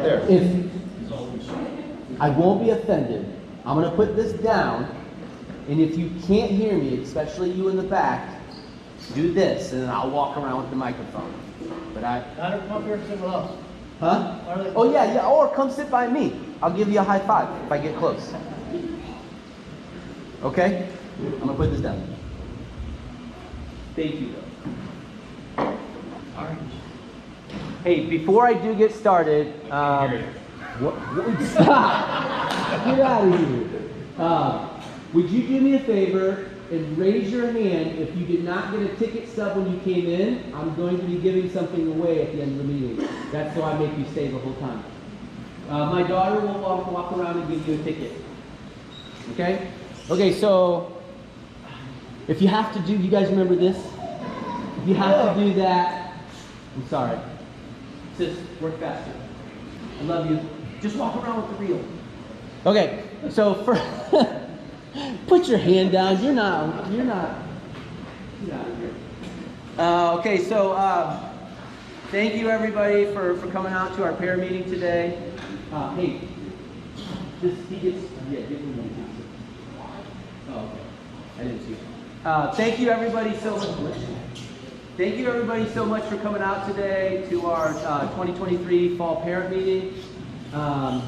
there. If I won't be offended, I'm going to put this down, and if you can't hear me, especially you in the back, do this, and then I'll walk around with the microphone. But Come here and sit with us. huh? Oh yeah, or come sit by me. I'll give you a high five if I get close. Okay? I'm going to put this down. Thank you, though. All right. Hey, before I do get started, stop! Get out of here. Would you do me a favor and raise your hand if you did not get a ticket stub when you came in? I'm going to be giving something away at the end of the meeting. That's so I make you stay the whole time. My daughter will walk around and give you a ticket. Okay? Okay, so if you have to do, you guys remember this? If you have to do that, I'm sorry. Just work faster. I love you. Just walk around with the reel. Okay, so for put your hand down. You're not here. Okay, so thank you everybody for coming out to our prayer meeting today. Hey, give me one. Oh, okay. I didn't see it. Thank you everybody so much. Thank you everybody so much for coming out today to our 2023 fall parent meeting. I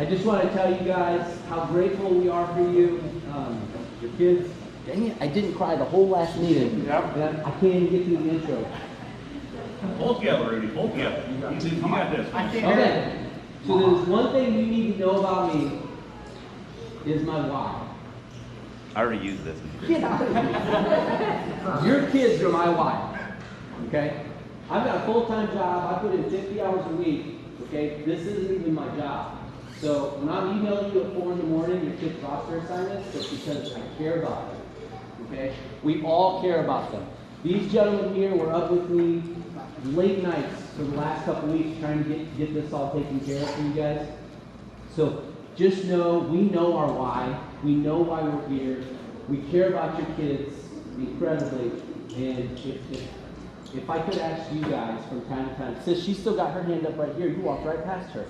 just want to tell you guys how grateful we are for you. Your kids. Dang it, I didn't cry the whole last meeting. Yep. And I can't even get through the intro. Hold together, Rudy. Hold together. You got this. Okay. So there's one thing you need to know about me is my why. I already used this. Get out of here. Your kids are my why. Okay? I've got a full-time job. I put in 50 hours a week. Okay? This isn't even my job. So when I'm emailing you at 4 in the morning, your kids' roster assignments, it's because I care about them. Okay? We all care about them. These gentlemen here were up with me late nights for the last couple weeks trying to get this all taken care of for you guys. So just know, we know our why. We know why we're here. We care about your kids incredibly. And if I could ask you guys from time to time, sis, she's still got her hand up right here. You walked right past her.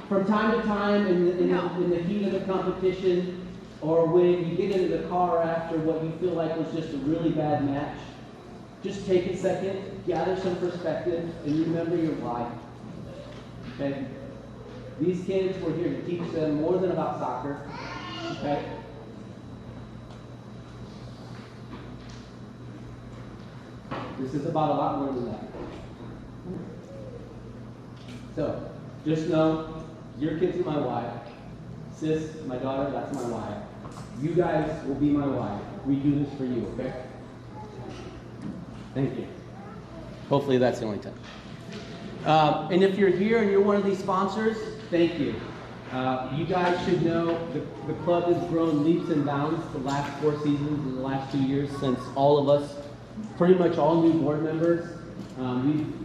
From time to time in the heat of the competition, or when you get into the car after what you feel like was just a really bad match, just take a second, gather some perspective, and remember your why. Okay? These kids, we're here to teach them more than about soccer. Okay? This is about a lot more than that. So, just know, your kids are my why. Sis, my daughter, that's my why. You guys will be my why. We do this for you, okay? Thank you. Hopefully that's the only time. And if you're here and you're one of these sponsors, thank you. You guys should know the club has grown leaps and bounds the last 4 seasons and the last 2 years since all of us, pretty much all new board members.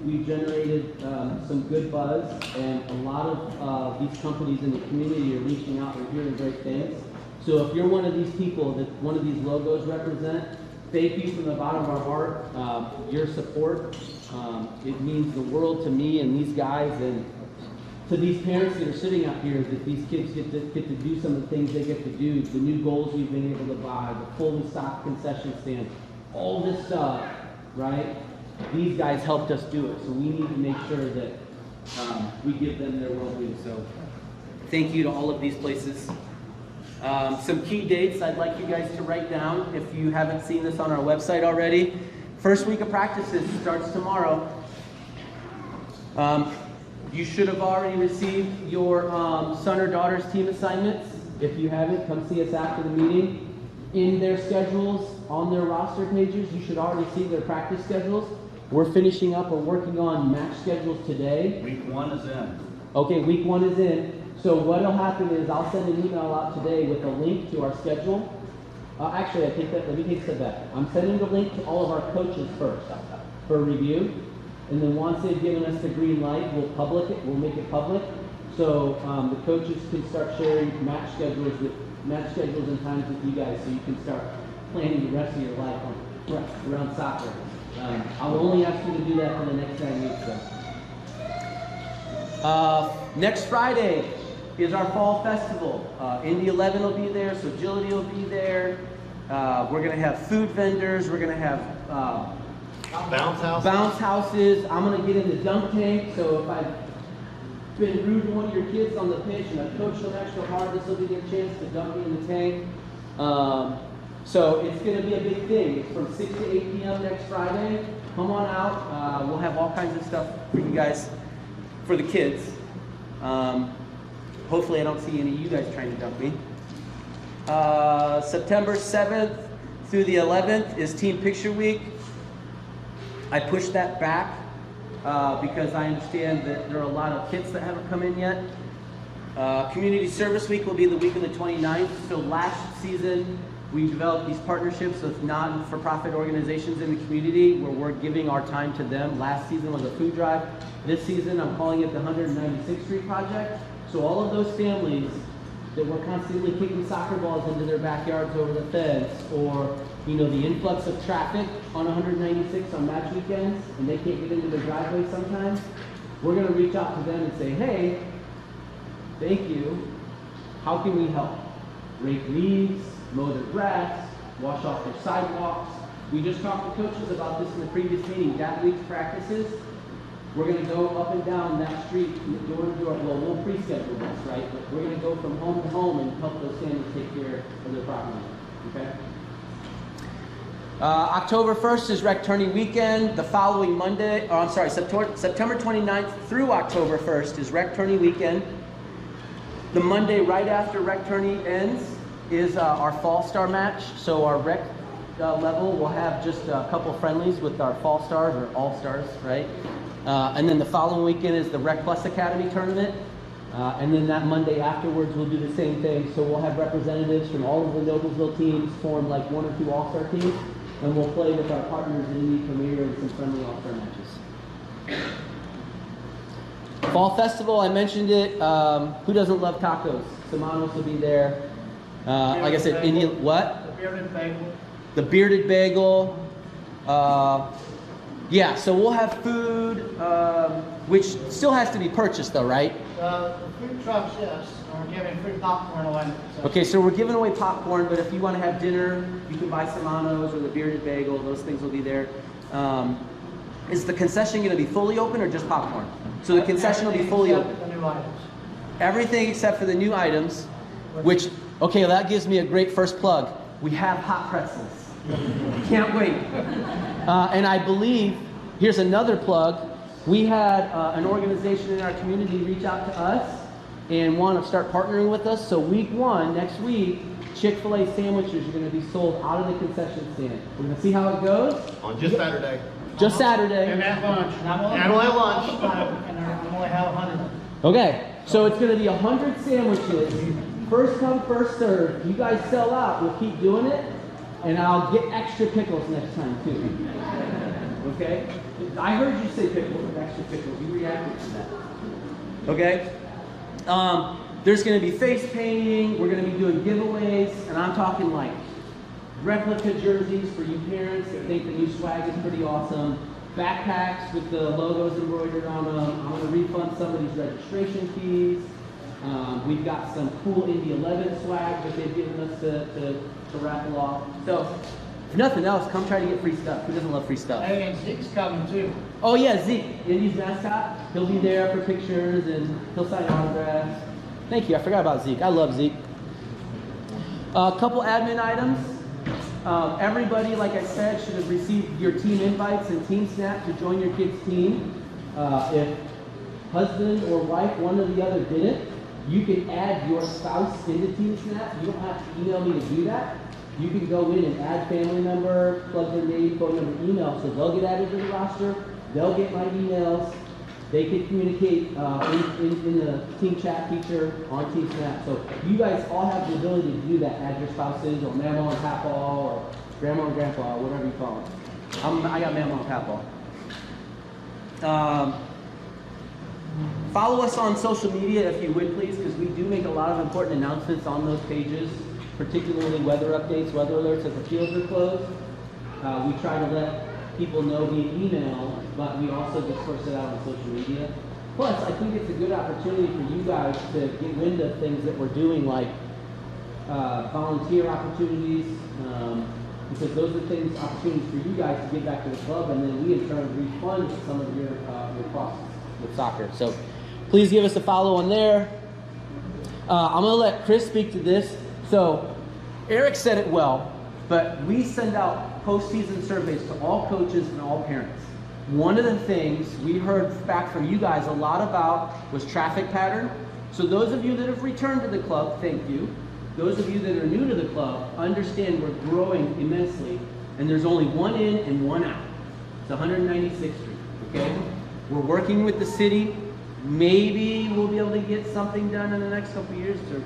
We've generated some good buzz, and a lot of these companies in the community are reaching out and hearing great things. So if you're one of these people that one of these logos represent, thank you from the bottom of our heart. Your support, it means the world to me and these guys, and to these parents that are sitting out here, that these kids get to do some of the things they get to do, the new goals we've been able to buy, the fully stocked concession stand, all this stuff, right? These guys helped us do it, so we need to make sure that we give them their well-being. So thank you to all of these places. Some key dates I'd like you guys to write down if you haven't seen this on our website already. First week of practices starts tomorrow. You should have already received your son or daughter's team assignments. If you haven't, come see us after the meeting. In their schedules, on their roster pages, you should already see their practice schedules. We're finishing up or working on match schedules today. Week 1 is in. Okay, week 1 is in. So what'll happen is I'll send an email out today with a link to our schedule. Actually, let me take a step back. I'm sending the link to all of our coaches first for review. And then once they've given us the green light, we'll make it public. So the coaches can start sharing match schedules and times with you guys, so you can start planning the rest of your life around soccer. I will only ask you to do that for the next 9 weeks, though. Next Friday is our fall festival. Indy 11 will be there, so Agility will be there. We're gonna have food vendors. We're gonna have bounce houses. I'm gonna get in the dunk tank. So if I've been rude to one of your kids on the pitch and I've coached them extra hard, this will be their chance to dunk me in the tank. So it's gonna be a big thing. It's from 6 to 8 p.m. next Friday. Come on out. We'll have all kinds of stuff for you guys, for the kids. Hopefully I don't see any of you guys trying to dunk me. September 7th through the 11th is Team Picture Week. I pushed that back because I understand that there are a lot of kits that haven't come in yet. Community Service Week will be the week of the 29th. So last season, we developed these partnerships with non-for-profit organizations in the community where we're giving our time to them. Last season was a food drive. This season, I'm calling it the 196th Street Project. So all of those families that were constantly kicking soccer balls into their backyards over the fence, or the influx of traffic on 196 on match weekends, and they can't get into their driveway sometimes, we're going to reach out to them and say, hey, thank you. How can we help? Rake leaves, mow their grass, wash off their sidewalks. We just talked to coaches about this in the previous meeting. That week's practices, we're going to go up and down that street, door to door. Well, we'll pre-schedule this, right? But we're going to go from home to home and help those families take care of their property. Okay? October 1st is Rec Tourney weekend. The following Monday, September 29th through October 1st is Rec Tourney weekend. The Monday right after Rec Tourney ends is our Fall Star match. So our rec level will have just a couple friendlies with our Fall Stars or All Stars, right? And then the following weekend is the Rec Plus Academy tournament. And then that Monday afterwards, we'll do the same thing. So we'll have representatives from all of the Noblesville teams form like 1 or 2 All-Star teams. And we'll play with our partners in the Premier and some friendly All-Star matches. Fall Festival, I mentioned it. Who doesn't love tacos? Samanos will be there. Like I said, Indian, what? The bearded bagel. The bearded bagel. Yeah, so we'll have food, which still has to be purchased though, right? The food trucks, yes. We're giving free popcorn away. So. Okay, so we're giving away popcorn, but if you want to have dinner, you can buy Samanos or the bearded bagel. Those things will be there. Is the concession going to be fully open or just popcorn? So the concession will be fully open. The new items. Everything except for the new items, which, okay, that gives me a great first plug. We have hot pretzels. Can't wait. And I believe, here's another plug. We had an organization in our community reach out to us and want to start partnering with us. So week 1, next week, Chick-fil-A sandwiches are going to be sold out of the concession stand. We're going to see how it goes. On just Saturday. Just Saturday. And at lunch. And I'm And at lunch. And I'm only have 100. Okay, so it's going to be 100 sandwiches. First come, first serve. You guys sell out. We'll keep doing it. And I'll get extra pickles next time, too. Okay? I heard you say pickles, extra pickles. You reacted to that. Okay? There's going to be face painting. We're going to be doing giveaways. And I'm talking like replica jerseys for you parents that think the new swag is pretty awesome. Backpacks with the logos embroidered on them. I'm going to refund some of these registration fees. We've got some cool Indy 11 swag that they've given us to raffle off. So, if nothing else, come try to get free stuff. Who doesn't love free stuff? And Zeke's coming too. Oh yeah, Zeke, Indy's mascot. He'll be there for pictures and he'll sign autographs. Thank you, I forgot about Zeke. I love Zeke. A couple admin items. Everybody, like I said, should have received your team invites and Team Snap to join your kid's team. If husband or wife, one or the other didn't, you can add your spouse into Team Snap. You don't have to email me to do that. You can go in and add family member, plug their name, phone number, email, so they'll get added to the roster. They'll get my emails. They can communicate in the team chat feature on Team Snap. So you guys all have the ability to do that. Add your spouses or mama and papa or grandma and grandpa, or whatever you call it. I got mama and papa. Follow us on social media if you would, please, because we do make a lot of important announcements on those pages, particularly weather updates, weather alerts as the fields are closed. We try to let people know via email, but we also disperse it out on social media. Plus, I think it's a good opportunity for you guys to get wind of things that we're doing, like volunteer opportunities, because those are things, opportunities for you guys to give back to the club, and then we in turn refund some of your costs with soccer. So please give us a follow on there. I'm going to let Chris speak to this. So Eric said it well, but we send out postseason surveys to all coaches and all parents. One of the things we heard back from you guys a lot about was traffic pattern. So those of you that have returned to the club, thank you. Those of you that are new to the club, understand we're growing immensely, and there's only one in and one out. It's 196th Street, okay? We're working with the city. Maybe we'll be able to get something done in the next couple of years to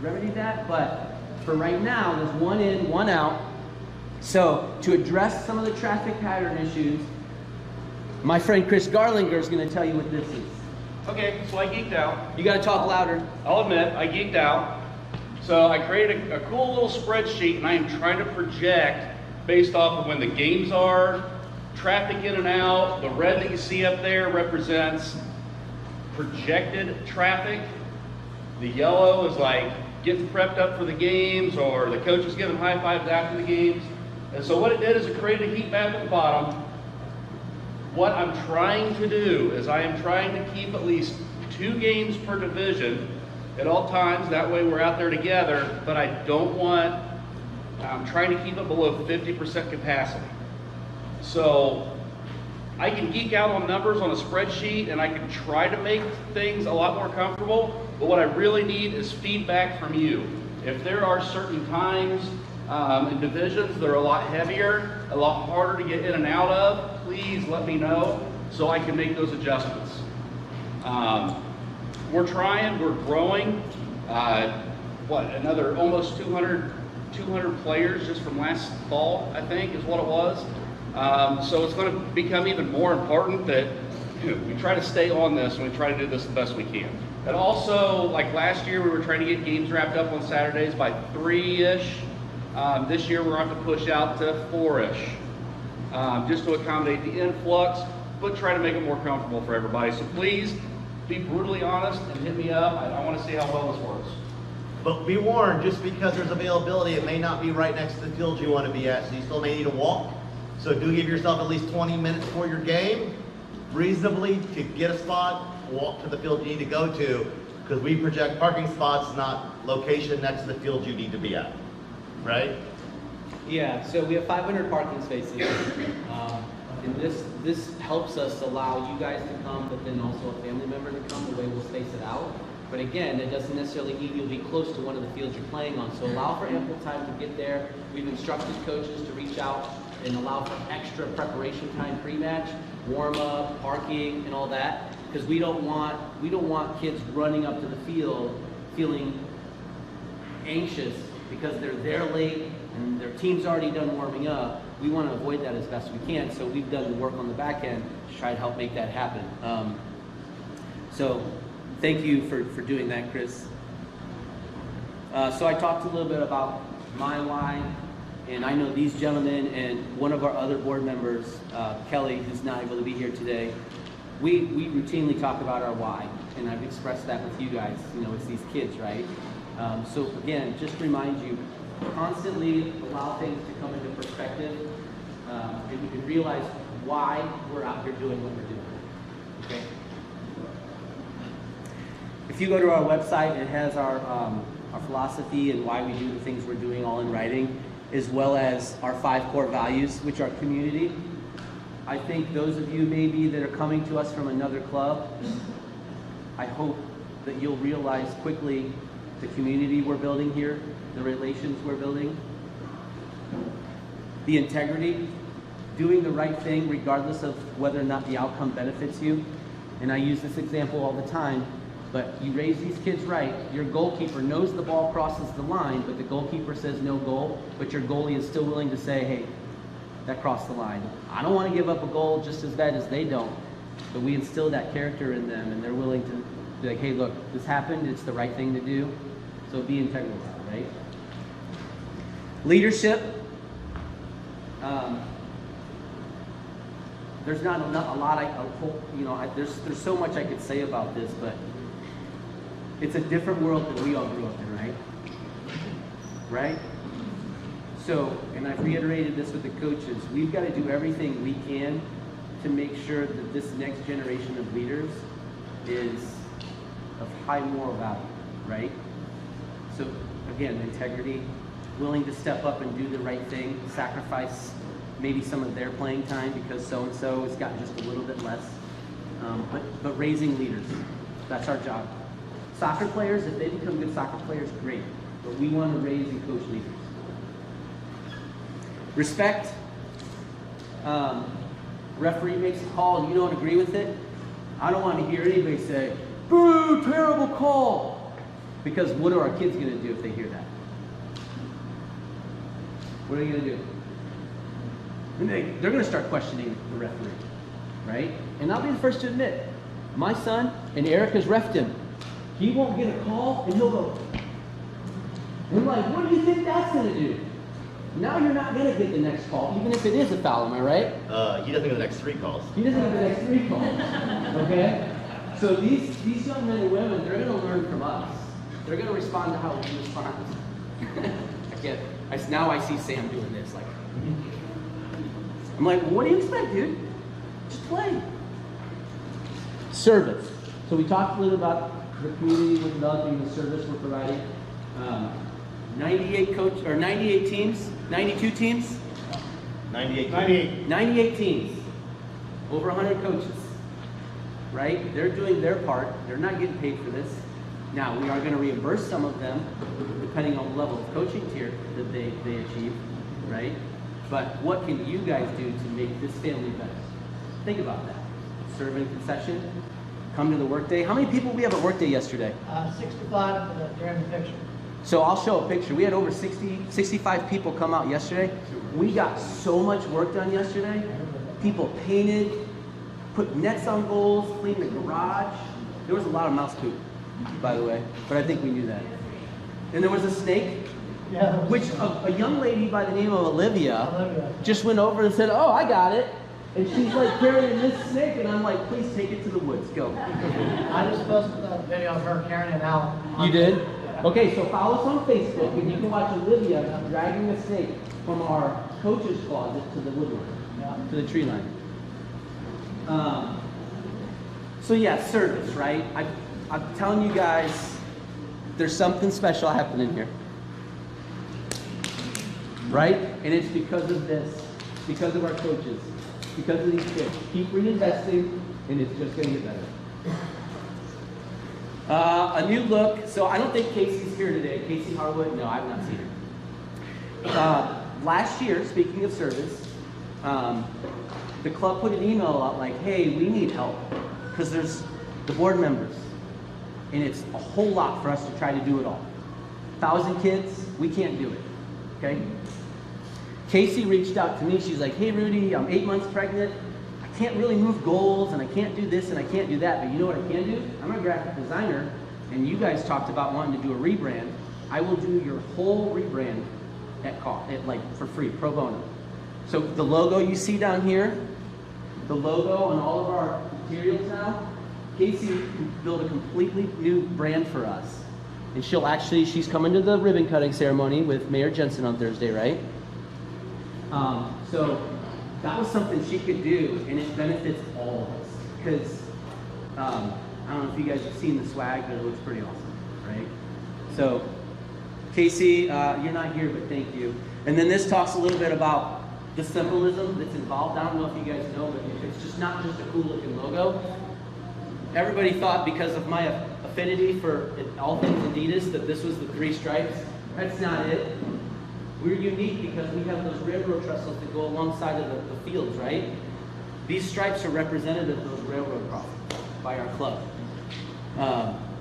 remedy that, but for right now, there's one in, one out. So to address some of the traffic pattern issues, my friend Chris Garlinger is going to tell you what this is. Okay, so I geeked out. You got to talk louder. I'll admit, I geeked out. So I created a cool little spreadsheet, and I am trying to project based off of when the games are, traffic in and out. The red that you see up there represents projected traffic. The yellow is like getting prepped up for the games, or the coach is giving high fives after the games. And so what it did is it created a heat map at the bottom. What I'm trying to do is I am trying to keep at least 2 games per division at all times. That way we're out there together, but I'm trying to keep it below 50% capacity. So I can geek out on numbers on a spreadsheet, and I can try to make things a lot more comfortable, but what I really need is feedback from you. If there are certain times and divisions that are a lot heavier, a lot harder to get in and out of, please let me know so I can make those adjustments. We're trying, we're growing. Another almost 200 players just from last fall, I think, is what it was. So it's going to become even more important that we try to stay on this and we try to do this the best we can. And also, like last year, we were trying to get games wrapped up on Saturdays by 3-ish. This year, we're going to have to push out to 4-ish, just to accommodate the influx, but try to make it more comfortable for everybody. So please be brutally honest and hit me up. I want to see how well this works. But be warned, just because there's availability, it may not be right next to the field you want to be at, so you still may need to walk. So do give yourself at least 20 minutes before your game, reasonably, to get a spot, walk to the field you need to go to, because we project parking spots, not location next to the field you need to be at, right? Yeah, so we have 500 parking spaces. And this helps us allow you guys to come, but then also a family member to come, the way we'll space it out. But again, it doesn't necessarily mean you'll be close to one of the fields you're playing on. So allow for ample time to get there. We've instructed coaches to reach out and allow for extra preparation time pre-match, warm-up, parking, and all that. Because we don't want kids running up to the field feeling anxious because they're there late and their team's already done warming up. We want to avoid that as best we can, so we've done the work on the back end to try to help make that happen. So thank you for doing that, Chris. So I talked a little bit about my why, and I know these gentlemen and one of our other board members, Kelly, who's not able to be here today, we routinely talk about our why, and I've expressed that with you guys. You know, it's these kids, right? So again, just remind you, constantly allow things to come into perspective, and you can realize why we're out here doing what we're doing. Okay. If you go to our website, it has our philosophy and why we do the things we're doing all in writing, as well as our 5 core values, which are community. I think those of you maybe that are coming to us from another club, I hope that you'll realize quickly the community we're building here, the relations we're building, the integrity, doing the right thing regardless of whether or not the outcome benefits you. And I use this example all the time, but you raise these kids right, your goalkeeper knows the ball crosses the line, but the goalkeeper says no goal, but your goalie is still willing to say, hey, that crossed the line. I don't want to give up a goal just as bad as they don't, but we instill that character in them, and they're willing to be like, hey, look, this happened, it's the right thing to do, so be integral about it, right? Leadership. there's not a lot, there's so much I could say about this, but it's a different world that we all grew up in, right? Right? So, and I've reiterated this with the coaches, we've got to do everything we can to make sure that this next generation of leaders is of high moral value, right? So, again, integrity, willing to step up and do the right thing, sacrifice maybe some of their playing time because so-and-so has gotten just a little bit less. But raising leaders, that's our job. Soccer players, if they become good soccer players, great. But we want to raise and coach leaders. Respect. Referee makes a call and you don't agree with it. I don't want to hear anybody say, boo, terrible call. Because what are our kids going to do if they hear that? What are they going to do? They're going to start questioning the referee, right? And I'll be the first to admit, my son and Eric has reffed him. He won't get a call and he'll go, and like, what do you think that's going to do? Now you're not going to get the next call, even if it is a foul, am I right? He doesn't get the next 3 calls. He doesn't get the next 3 calls, okay? So these young men and women, they're going to learn from us. They're going to respond to how we respond. Now I see Sam doing this, like, I'm like, well, what do you expect, dude? Just play. Service. So we talked a little about the community we're developing, the service we're providing. 98 teams, 92 teams? 98. 98 teams. Over 100 coaches. Right? They're doing their part. They're not getting paid for this. Now, we are going to reimburse some of them, depending on the level of coaching tier that they achieve. Right? But what can you guys do to make this family better? Think about that. Serve in concession. Come to the workday. How many people we have at workday yesterday? 65 during the picture. So I'll show a picture. We had over 65 people come out yesterday. We got so much work done yesterday. People painted, put nets on goals, cleaned the garage. There was a lot of mouse poop, by the way, but I think we knew that. And there was a snake. Yeah. Which a young lady by the name of Olivia just went over and said, oh, I got it. And she's like carrying this snake, and I'm like, please take it to the woods. Go. I just posted a video of her carrying it out. You did? Okay, so follow us on Facebook, and you can watch Olivia dragging the snake from our coach's closet to the woodline, to the tree line. So yeah, service, right? I'm telling you guys, there's something special happening here. Right? And it's because of this, because of our coaches, because of these kids. Keep reinvesting, and it's just going to get better. A new look. So I don't think Casey's here today. Casey Harwood? No, I've not seen her. Last year, speaking of service, the club put an email out like, hey, we need help. Because there's the board members. And it's a whole lot for us to try to do it all. 1,000 kids, we can't do it. Okay? Casey reached out to me. She's like, hey, Rudy, I'm 8 months pregnant. I can't really move goals, and I can't do this, and I can't do that. But you know what I can do? I'm a graphic designer, and you guys talked about wanting to do a rebrand. I will do your whole rebrand at cost, for free, pro bono. So the logo you see down here, the logo on all of our materials now, Casey built a completely new brand for us. And she's coming to the ribbon cutting ceremony with Mayor Jensen on Thursday, right? So that was something she could do, and it benefits all of us. Because I don't know if you guys have seen the swag, but it looks pretty awesome, right? So Casey, you're not here, but thank you. And then this talks a little bit about the symbolism that's involved. I don't know if you guys know, but it's just not just a cool looking logo. Everybody thought because of my affinity for all things Adidas that this was the 3 stripes. That's not it. We're unique because we have those railroad trestles that go alongside of the fields, right? These stripes are representative of those railroad crossings by our club.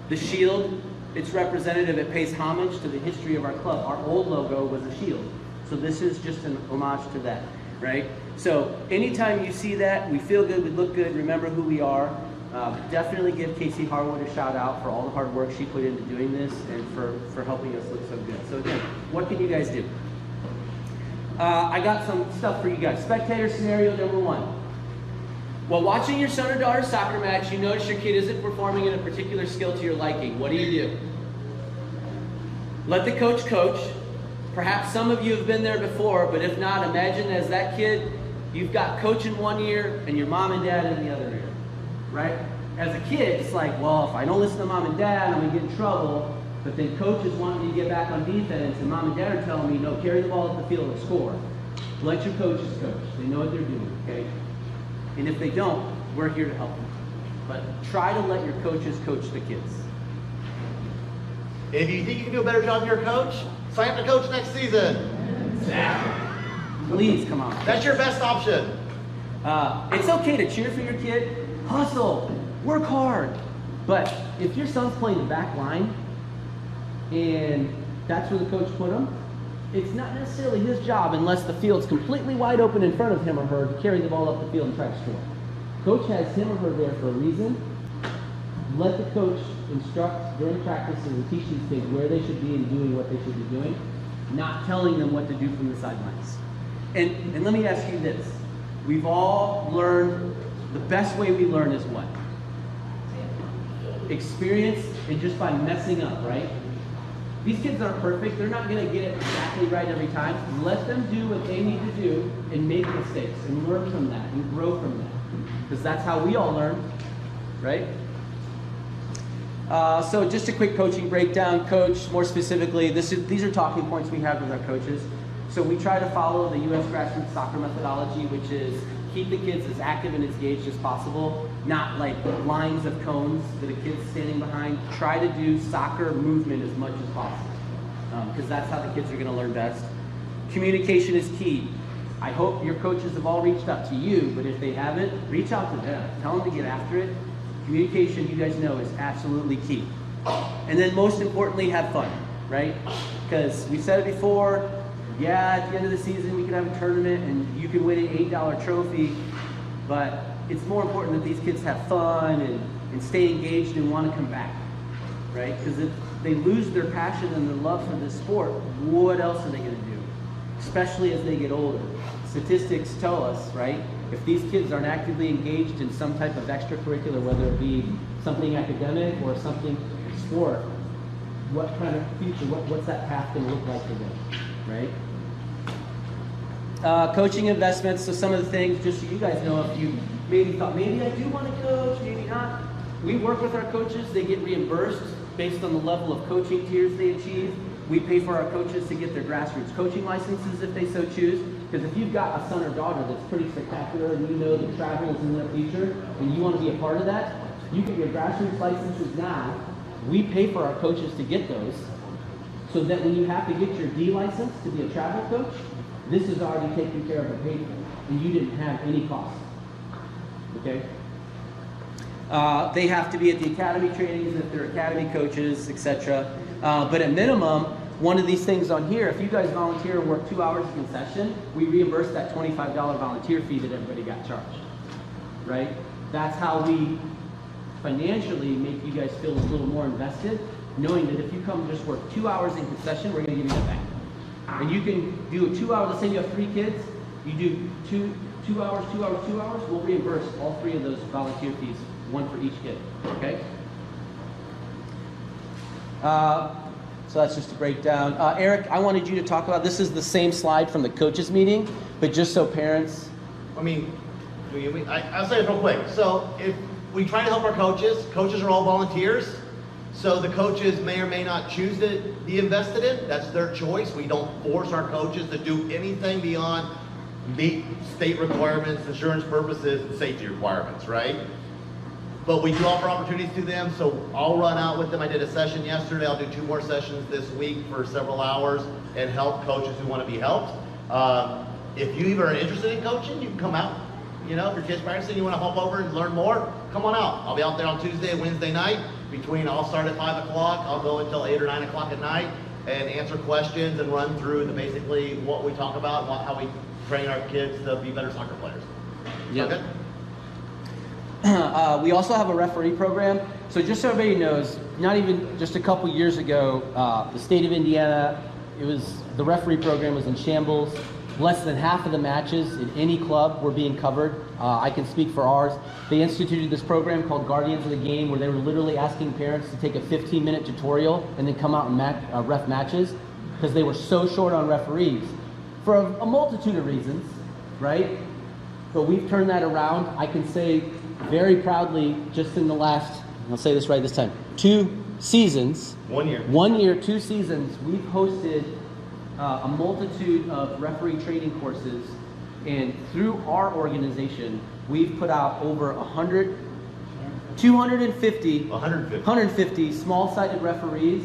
The shield, it's representative, it pays homage to the history of our club. Our old logo was a shield. So this is just an homage to that, right? So anytime you see that, we feel good, we look good, remember who we are. Definitely give Casey Harwood a shout out for all the hard work she put into doing this and for helping us look so good. So again, what can you guys do? I got some stuff for you guys. Spectator scenario number 1. While watching your son or daughter's soccer match, you notice your kid isn't performing in a particular skill to your liking. What do? Let the coach coach. Perhaps some of you have been there before, but if not, imagine as that kid, you've got coach in one ear and your mom and dad in the other ear, right? As a kid, it's like, well, if I don't listen to mom and dad, I'm gonna get in trouble. But then coach is wanting me to get back on defense, and mom and dad are telling me, no, carry the ball up the field and score. Let your coaches coach. They know what they're doing, okay? And if they don't, we're here to help them. But try to let your coaches coach the kids. If you think you can do a better job than your coach, sign up to coach next season. Please, come on. That's your best option. It's okay to cheer for your kid. Hustle. Work hard. But if your son's playing the back line, and that's where the coach put him, it's not necessarily his job unless the field's completely wide open in front of him or her to carry the ball up the field and try to score. Coach has him or her there for a reason. Let the coach instruct during practices and teach these kids where they should be and doing what they should be doing, not telling them what to do from the sidelines. And let me ask you this. We've all learned, the best way we learn is what? Experience and just by messing up, right? These kids aren't perfect. They're not going to get it exactly right every time. Let them do what they need to do and make mistakes and learn from that and grow from that. Because that's how we all learn, right? So just a quick coaching breakdown. Coach, more specifically, these are talking points we have with our coaches. So we try to follow the U.S. grassroots soccer methodology, which is keep the kids as active and engaged as possible, not like lines of cones that a kid's standing behind. Try to do soccer movement as much as possible, because that's how the kids are going to learn best. Communication is key. I hope your coaches have all reached out to you, but if they haven't, reach out to them. Tell them to get after it. Communication, you guys know, is absolutely key. And then most importantly, have fun, right? Because we said it before, yeah, at the end of the season, we can have a tournament and you can win an $8 trophy, but it's more important that these kids have fun and stay engaged and want to come back, right? Because if they lose their passion and their love for this sport, what else are they going to do? Especially as they get older. Statistics tell us, right? If these kids aren't actively engaged in some type of extracurricular, whether it be something academic or something sport, what kind of future, what's that path going to look like for them, right? Coaching investments, so some of the things, just so you guys know, if you maybe thought, maybe I do want to coach, maybe not. We work with our coaches, they get reimbursed based on the level of coaching tiers they achieve. We pay for our coaches to get their grassroots coaching licenses if they so choose. Because if you've got a son or daughter that's pretty spectacular and you know that travel is in their future and you want to be a part of that, you get your grassroots licenses now. We pay for our coaches to get those so that when you have to get your D license to be a travel coach, this is already taken care of and paid for, and you didn't have any cost. Okay? They have to be at the academy trainings if they're academy coaches, etc. But at minimum, one of these things on here, if you guys volunteer and work 2 hours in session, we reimburse that $25 volunteer fee that everybody got charged, right? That's how we financially make you guys feel a little more invested, knowing that if you come just work 2 hours in concession, we're gonna give you that back. And you can do a 2 hour, let's say you have 3 kids, you do two hours, we'll reimburse all 3 of those volunteer fees, 1 for each kid, okay? So that's just a breakdown. Eric, I wanted you to talk about, this is the same slide from the coaches meeting, but just so parents. I'll say this real quick. So if we try to help our coaches are all volunteers. So the coaches may or may not choose to be invested in. That's their choice. We don't force our coaches to do anything beyond meet state requirements, insurance purposes, and safety requirements, right? But we do offer opportunities to them, so I'll run out with them. I did a session yesterday. I'll do 2 more sessions this week for several hours and help coaches who want to be helped. If you even are interested in coaching, you can come out. You know, if your kid's practicing, you want to hop over and learn more, come on out. I'll be out there on Tuesday and Wednesday night. I'll start at 5 o'clock. I'll go until 8 or 9 o'clock at night and answer questions and run through basically what we talk about and how we train our kids to be better soccer players. Yep. Okay? We also have a referee program. So just so everybody knows, not even just a couple years ago, the state of Indiana, the referee program was in shambles. Less than half of the matches in any club were being covered. I can speak for ours. They instituted this program called Guardians of the Game, where they were literally asking parents to take a 15-minute tutorial and then come out and ref matches, because they were so short on referees for a multitude of reasons, right? But we've turned that around. I can say very proudly, just in the last, I'll say this right this time, 2 seasons. 1 year. 1 year, 2 seasons, we've hosted a multitude of referee training courses, and through our organization, we've put out over 150 small-sided referees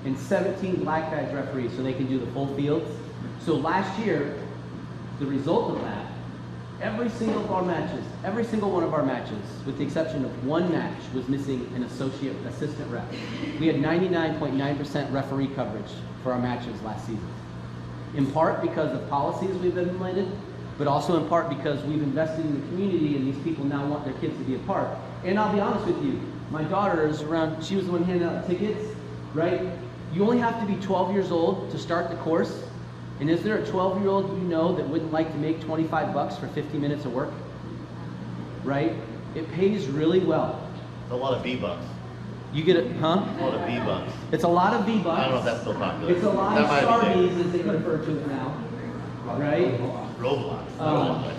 and 17 black badge referees, so they can do the full fields. So last year, the result of that, every single one of our matches, with the exception of one match, was missing an assistant ref. We had 99.9% referee coverage for our matches last season. In part because of policies we've implemented, but also in part because we've invested in the community and these people now want their kids to be a part. And I'll be honest with you, my daughter is around, she was the one handing out tickets, right? You only have to be 12 years old to start the course. And is there a 12-year-old you know that wouldn't like to make 25 bucks for 50 minutes of work? Right? It pays really well. It's a lot of V-Bucks. You get it, huh? A lot of V-Bucks. It's a lot of V-Bucks. I don't know if that's still popular. It's a lot of That might be Starbies, as they refer to it now. Right? Roblox.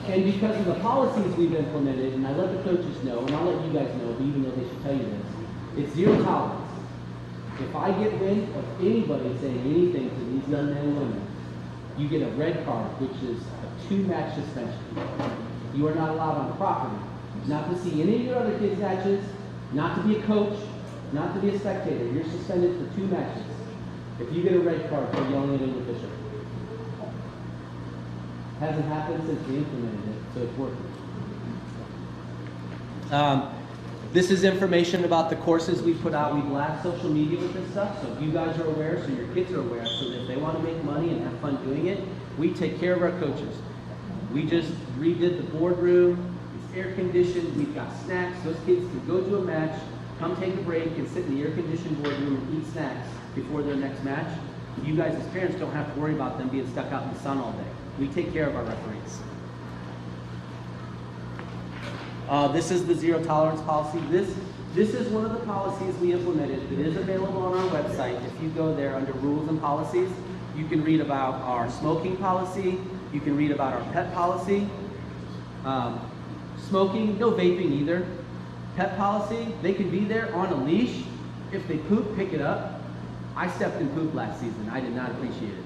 And because of the policies we've implemented, and I let the coaches know, and I'll let you guys know, even though they should tell you this, it's zero tolerance. If I get wind of anybody saying anything to these young men and women, you get a red card, which is a 2-match suspension. You are not allowed on property, not to see any of your other kids' matches, not to be a coach, not to be a spectator. You're suspended for 2 matches. If you get a red card for yelling at an official. Hasn't happened since we implemented it, so it's working. This is information about the courses we put out. We blast social media with this stuff, so you guys are aware, so your kids are aware, so that if they want to make money and have fun doing it, we take care of our coaches. We just redid the boardroom. It's air conditioned. We've got snacks. Those kids can go to a match, come take a break, and sit in the air conditioned boardroom and eat snacks before their next match. You guys as parents don't have to worry about them being stuck out in the sun all day. We take care of our referees. This is the zero tolerance policy. This is one of the policies we implemented. It is available on our website. If you go there under rules and policies, you can read about our smoking policy. You can read about our pet policy. Smoking, no vaping either. Pet policy, they can be there on a leash. If they poop, pick it up. I stepped in poop last season. I did not appreciate it.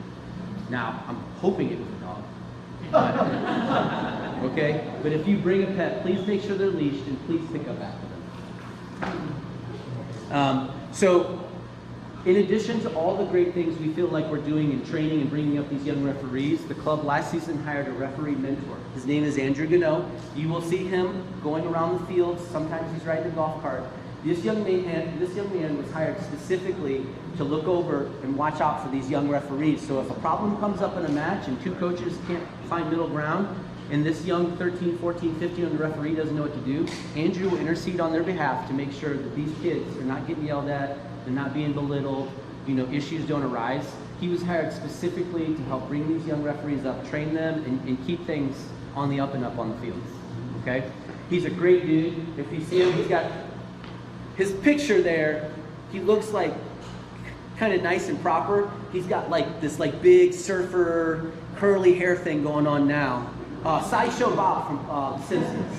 Now, I'm hoping it was a dog. Okay? But if you bring a pet, please make sure they're leashed and please pick up after them. So, in addition to all the great things we feel like we're doing in training and bringing up these young referees, the club last season hired a referee mentor. His name is Andrew Gano. You will see him going around the fields. Sometimes he's riding a golf cart. This young man was hired specifically to look over and watch out for these young referees. So if a problem comes up in a match and 2 coaches can't find middle ground, and this young 13, 14, 15-year-old referee doesn't know what to do, Andrew will intercede on their behalf to make sure that these kids are not getting yelled at, they're not being belittled, issues don't arise. He was hired specifically to help bring these young referees up, train them, and keep things on the up and up on the fields. Okay? He's a great dude. If you see him, he's got his picture there. He looks like kind of nice and proper. He's got this big surfer curly hair thing going on now. Sideshow Bob from The Simpsons.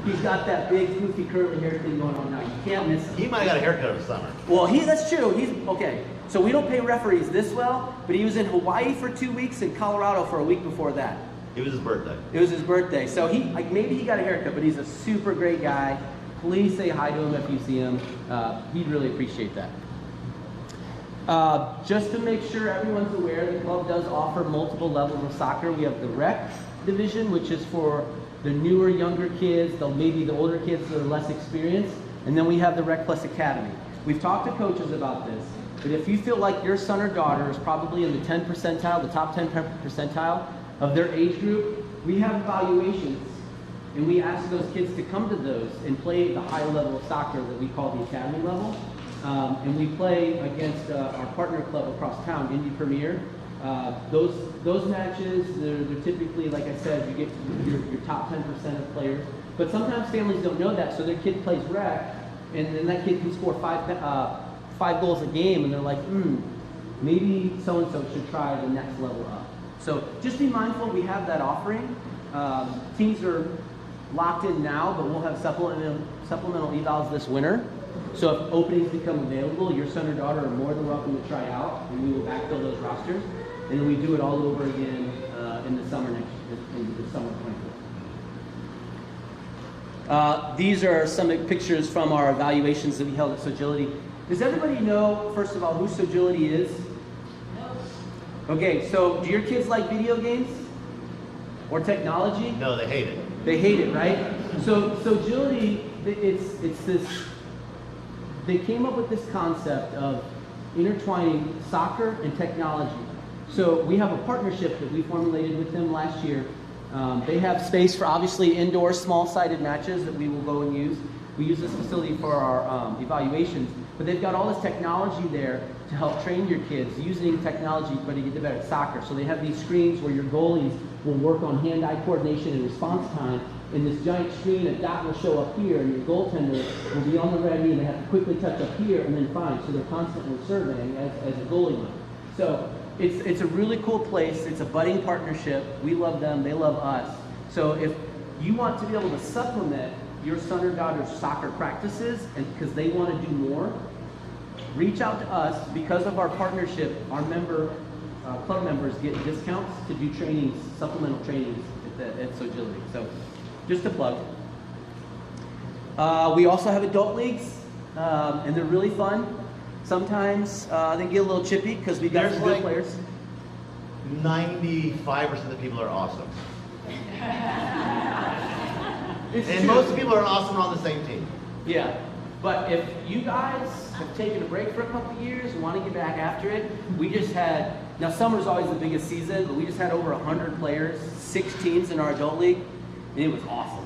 He's got that big goofy curly hair thing going on now. You can't miss him. He might have got a haircut over the summer. Well, that's true. He's okay. So we don't pay referees this well, but he was in Hawaii for 2 weeks and Colorado for a week before that. It was his birthday. It was his birthday. So maybe he got a haircut, but he's a super great guy. Please say hi to him if you see him. He'd really appreciate that. Just to make sure everyone's aware, the club does offer multiple levels of soccer. We have the rec division, which is for the newer, younger kids, maybe the older kids that are less experienced. And then we have the Rec Plus Academy. We've talked to coaches about this, but if you feel like your son or daughter is probably in the 10 percentile, the top 10 percentile of their age group, we have evaluations. And we ask those kids to come to those and play the high level of soccer that we call the academy level. And we play against our partner club across town, Indy Premier. Those matches, they're typically, like I said, you get your top 10% of players. But sometimes families don't know that, so their kid plays rec, and then that kid can score five goals a game, and they're like, maybe so-and-so should try the next level up. So just be mindful, we have that offering. Teams are locked in now, but we'll have supplemental evals this winter. So if openings become available, your son or daughter are more than welcome to try out, and we will backfill those rosters. And then we do it all over again in the summer in the summer 24. These are some pictures from our evaluations that we held at Sogility. Does everybody know, first of all, who Sogility is? Okay, so do your kids like video games or technology? No, they hate it. They hate it, right? So Sogility, it's this. They came up with this concept of intertwining soccer and technology. So we have a partnership that we formulated with them last year. They have space for obviously indoor small-sided matches that we will go and use. We use this facility for our evaluations, but they've got all this technology there to help train your kids using technology, but to get better at soccer. So they have these screens where your goalies will work on hand-eye coordination and response time. In this giant screen, a dot will show up here, and your goaltender will be on the ready, and they have to quickly touch up here and then find. So they're constantly surveying as a goalie would. So it's a really cool place. It's a budding partnership. We love them. They love us. So if you want to be able to supplement your son or daughter's soccer practices, and because they want to do more, reach out to us. Because of our partnership, our club members get discounts to do trainings, supplemental trainings at Sogility. So just a plug. We also have adult leagues, and they're really fun. Sometimes they get a little chippy because we got some good players. 95% of the people are awesome. It's And true. most people are awesome on the same team. Yeah, but if you guys have taken a break for a couple of years and want to get back after it, we just had, now summer's always the biggest season, but we just had over 100 players, 6 teams in our adult league, and it was awesome.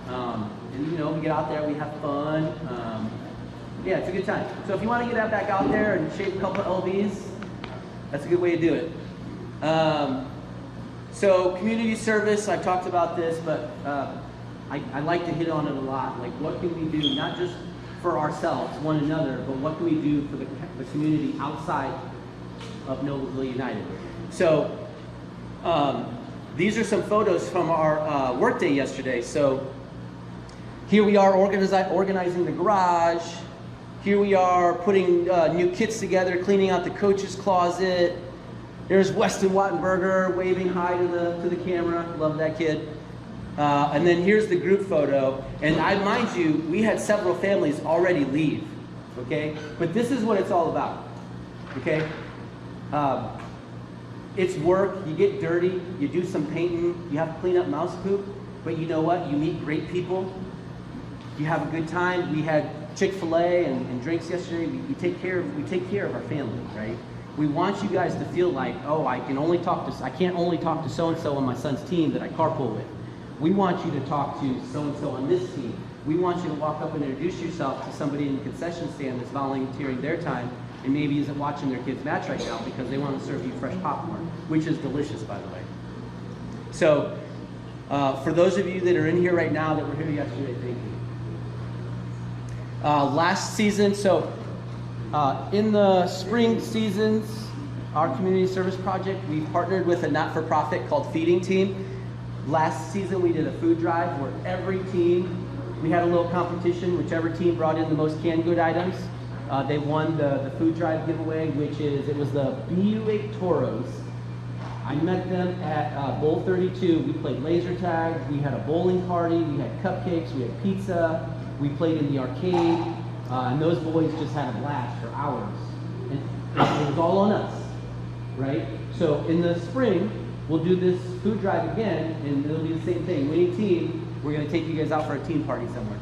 And you know, we get out there, we have fun. Yeah, it's a good time. So if you want to get back out there and shape a couple of LBs, that's a good way to do it. So community service, I've talked about this, but I like to hit on it a lot. Like, what can we do, not just for ourselves, one another, but what can we do for the community outside of Noblesville United? So these are some photos from our workday yesterday. So here we are organizing the garage. Here we are putting new kits together, cleaning out the coach's closet. There's Weston Wattenberger waving hi to the camera. Love that kid. And then here's the group photo. And mind you, we had several families already leave, okay? But this is what it's all about, okay? It's work, you get dirty, you do some painting, you have to clean up mouse poop, but you know what? You meet great people, you have a good time. We had Chick-fil-A and drinks yesterday. We take care of our family, right? We want you guys to feel like, oh, I can't only talk to so-and-so on my son's team that I carpool with. We want you to talk to so-and-so on this team. We want you to walk up and introduce yourself to somebody in the concession stand that's volunteering their time and maybe isn't watching their kid's match right now because they want to serve you fresh popcorn, which is delicious, by the way. So for those of you that are in here right now that were here yesterday, thank you. Last season, so in the spring seasons, our community service project, we partnered with a not-for-profit called Feeding Team. Last season, we did a food drive where every team, we had a little competition. Whichever team brought in the most canned good items, they won the food drive giveaway, it was the BU8 Toros. I met them at Bowl 32. We played laser tag, we had a bowling party, we had cupcakes, we had pizza, we played in the arcade, and those boys just had a blast for hours. And it was all on us, right? So in the spring, we'll do this food drive again, and it'll be the same thing. Winning team, we're going to take you guys out for a team party somewhere.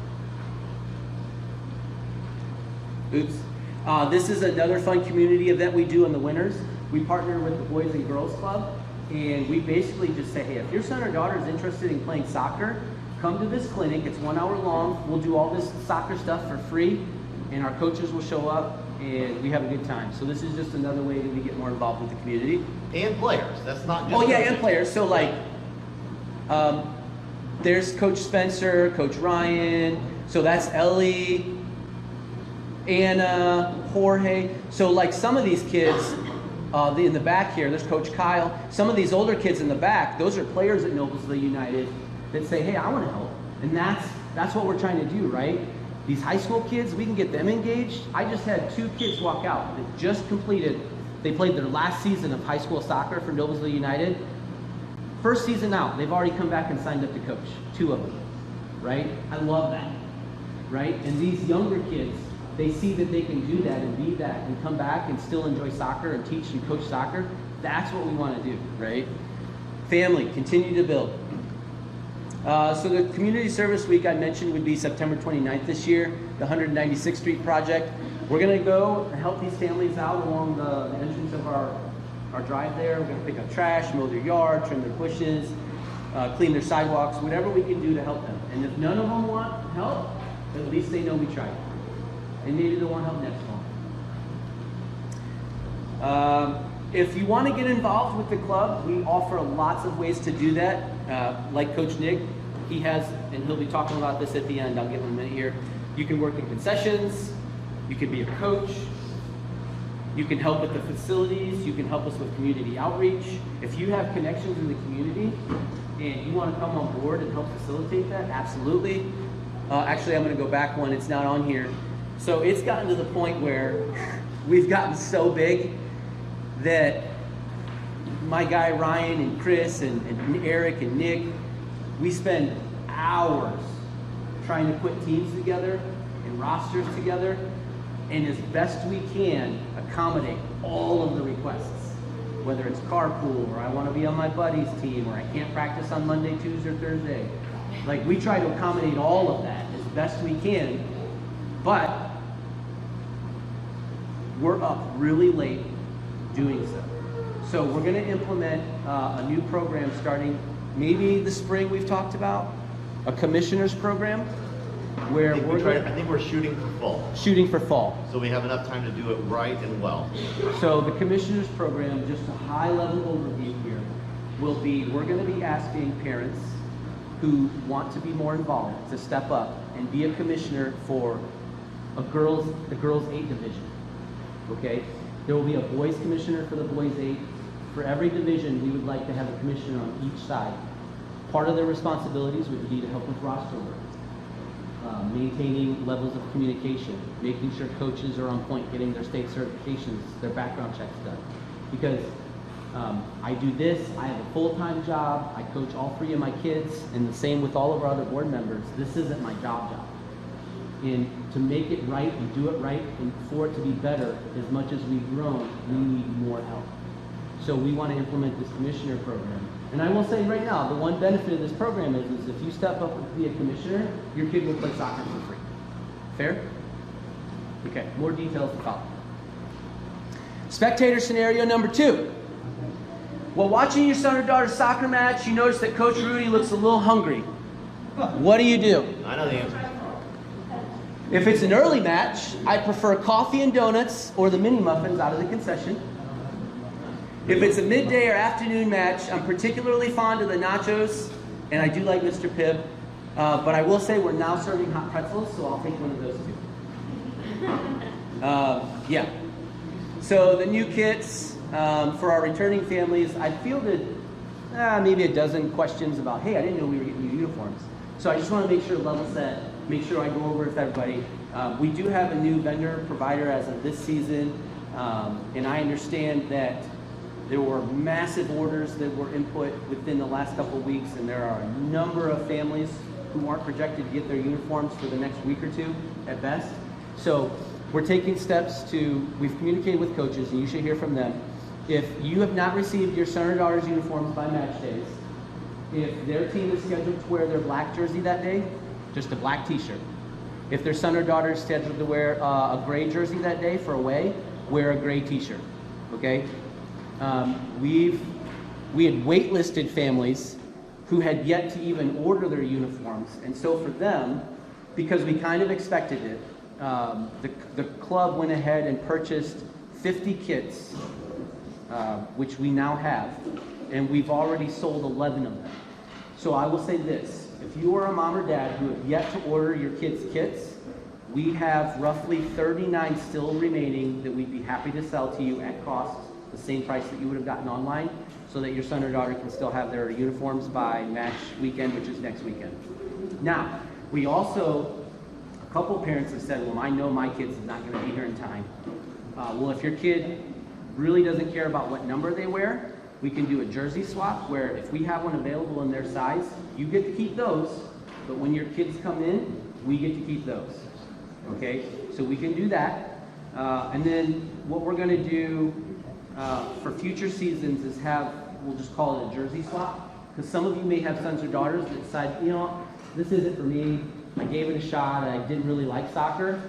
Oops. This is another fun community event we do in the winters. We partner with the Boys and Girls Club, and we basically just say, hey, if your son or daughter is interested in playing soccer, come to this clinic. It's 1 hour long. We'll do all this soccer stuff for free, and our coaches will show up, and we have a good time. So this is just another way that we get more involved with the community. And players, that's not just. Oh yeah, coaching. and players. So like, there's Coach Spencer, Coach Ryan. So that's Ellie, Anna, Jorge. So like some of these kids in the back here, there's Coach Kyle. Some of these older kids in the back, those are players at Noblesville United that say, hey, I want to help. And that's what we're trying to do, right? These high school kids, we can get them engaged. I just had 2 kids walk out that just completed, they played their last season of high school soccer for Noblesville United. First season out, they've already come back and signed up to coach, 2 of them, right? I love that, right? And these younger kids, they see that they can do that and be that and come back and still enjoy soccer and teach and coach soccer. That's what we want to do, right? Family, continue to build. So the Community Service Week I mentioned would be September 29th this year, the 196th Street project. We're going to go and help these families out along the entrance of our drive there. We're going to pick up trash, mow their yard, trim their bushes, clean their sidewalks, whatever we can do to help them. And if none of them want help, at least they know we tried. And maybe they'll want help next fall. If you want to get involved with the club, we offer lots of ways to do that. Like Coach Nick, he has, and he'll be talking about this at the end, I'll give him a minute here. You can work in concessions, you can be a coach, you can help with the facilities, you can help us with community outreach. If you have connections in the community and you want to come on board and help facilitate that, absolutely. Actually, I'm going to go back one, it's not on here. So it's gotten to the point where we've gotten so big that my guy Ryan and Chris and Eric and Nick, we spend hours trying to put teams together and rosters together and as best we can accommodate all of the requests. Whether it's carpool or I want to be on my buddy's team or I can't practice on Monday, Tuesday, or Thursday. Like we try to accommodate all of that as best we can, but we're up really late doing so. So we're going to implement a new program starting maybe the spring we've talked about, a commissioner's program where I think we're shooting for fall. Shooting for fall. So we have enough time to do it right and well. So the commissioner's program, just a high level overview here, will be we're going to be asking parents who want to be more involved to step up and be a commissioner for the girls 8 division. Okay? There will be a boys commissioner for the boys 8. For every division, we would like to have a commissioner on each side. Part of their responsibilities would be to help with roster work, maintaining levels of communication, making sure coaches are on point, getting their state certifications, their background checks done. Because I do this, I have a full-time job, I coach all 3 of my kids, and the same with all of our other board members. This isn't my job. And to make it right and do it right and for it to be better, as much as we've grown, we need more help. So we want to implement this commissioner program. And I will say right now, the one benefit of this program is if you step up to be a commissioner, your kid will play soccer for free. Fair? Okay, more details to follow. Spectator scenario number 2. While watching your son or daughter's soccer match, you notice that Coach Rudy looks a little hungry. What do you do? I know the answer. If it's an early match, I prefer coffee and donuts or the mini muffins out of the concession. If it's a midday or afternoon match, I'm particularly fond of the nachos, and I do like Mr. Pibb, but I will say we're now serving hot pretzels, so I'll take one of those too. Yeah. So the new kits for our returning families, I fielded maybe a dozen questions about, hey, I didn't know we were getting new uniforms. So I just want to make sure level set, make sure I go over with everybody. We do have a new vendor provider as of this season, and I understand that there were massive orders that were input within the last couple of weeks, and there are a number of families who aren't projected to get their uniforms for the next week or 2 at best. So we're taking steps we've communicated with coaches, and you should hear from them. If you have not received your son or daughter's uniforms by match days, if their team is scheduled to wear their black jersey that day, just a black t-shirt. If their son or daughter is scheduled to wear a gray jersey that day for away, wear a gray t-shirt, okay? We had waitlisted families who had yet to even order their uniforms, and so for them, because we kind of expected it, the club went ahead and purchased 50 kits which we now have, and we've already sold 11 of them. So I will say this, if you are a mom or dad who have yet to order your kids' kits, we have roughly 39 still remaining that we'd be happy to sell to you at cost, the same price that you would have gotten online, so that your son or daughter can still have their uniforms by match weekend, which is next weekend. Now, we also, a couple parents have said, well, I know my kid's not going to be here in time. Well, if your kid really doesn't care about what number they wear, we can do a jersey swap where if we have one available in their size, you get to keep those, but when your kids come in, we get to keep those. Okay, so we can do that. And then what we're going to do for future seasons is we'll just call it a jersey swap, because some of you may have sons or daughters that decide, you know, this isn't for me. I gave it a shot. I didn't really like soccer.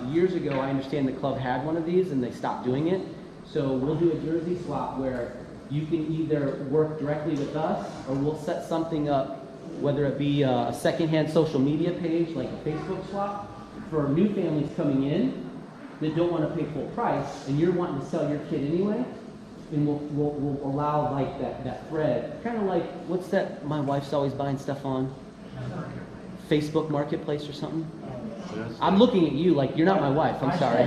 Years ago, I understand the club had one of these and they stopped doing it. So we'll do a jersey swap where you can either work directly with us or we'll set something up, whether it be a secondhand social media page like a Facebook swap for new families coming in that don't want to pay full price and you're wanting to sell your kid anyway. And we'll allow like that thread, kind of like, what's that my wife's always buying stuff on? Facebook Marketplace or something? I'm looking at you like you're not my wife, I'm sorry.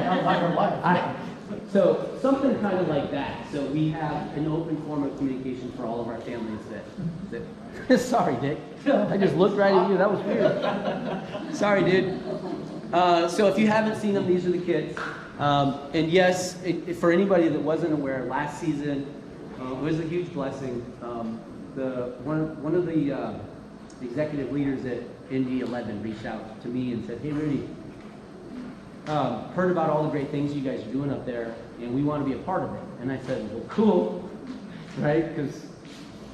So something kind of like that. So we have an open form of communication for all of our families that sorry, Dick. I just looked right at you, that was weird. Sorry, dude. So if you haven't seen them, these are the kids. And yes, for anybody that wasn't aware, last season was a huge blessing. One of the executive leaders at Indy 11 reached out to me and said, hey, Rudy, heard about all the great things you guys are doing up there, and we want to be a part of it. And I said, well, cool, right?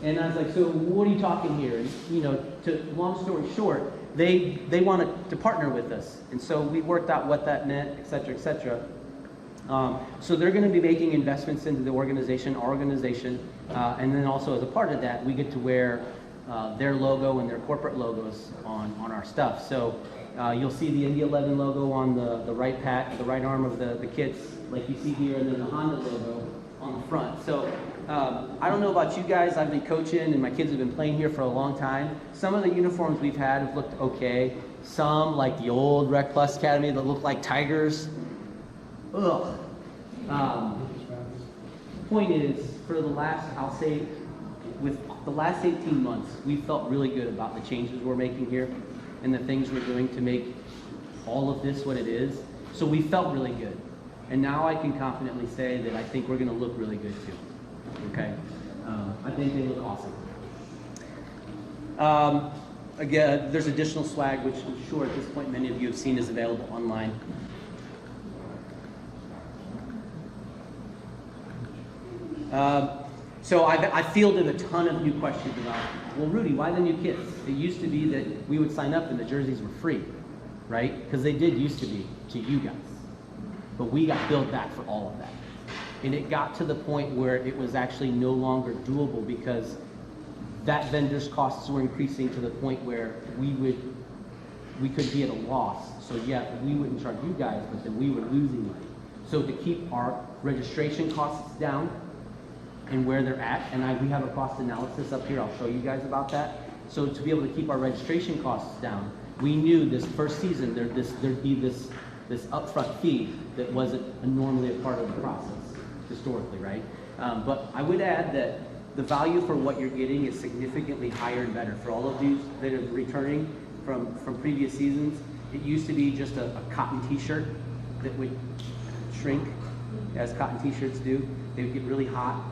And I was like, so what are you talking here? And, you know, long story short, they wanted to partner with us. And so we worked out what that meant, et cetera, et cetera. So they're going to be making investments into the organization, our organization, and then also as a part of that, we get to wear their logo and their corporate logos on our stuff. So you'll see the Indy 11 logo on the right arm of the kits, like you see here, and then the Honda logo on the front. So I don't know about you guys, I've been coaching and my kids have been playing here for a long time. Some of the uniforms we've had have looked okay. Some, like the old Rec Plus Academy, that look like tigers. Ugh. Point is, for the last, I'll say, with the last 18 months, we felt really good about the changes we're making here and the things we're doing to make all of this what it is. So we felt really good. And now I can confidently say that I think we're going to look really good too. Okay? I think they look awesome. Again, there's additional swag, which I'm sure at this point many of you have seen is available online. So I fielded a ton of new questions about, well, Rudy, why the new kits? It used to be that we would sign up and the jerseys were free, right? Because they did used to be to you guys. But we got billed back for all of that. And it got to the point where it was actually no longer doable because that vendor's costs were increasing to the point where we could be at a loss. So yeah, we wouldn't charge you guys, but then we were losing money. So to keep our registration costs down and where they're at, and we have a cost analysis up here, I'll show you guys about that. So to be able to keep our registration costs down, we knew this first season there'd be this upfront fee that wasn't normally a part of the process historically, right? But I would add that the value for what you're getting is significantly higher and better. For all of you that are returning from previous seasons, it used to be just a cotton t-shirt that would shrink, as cotton t-shirts do. They would get really hot.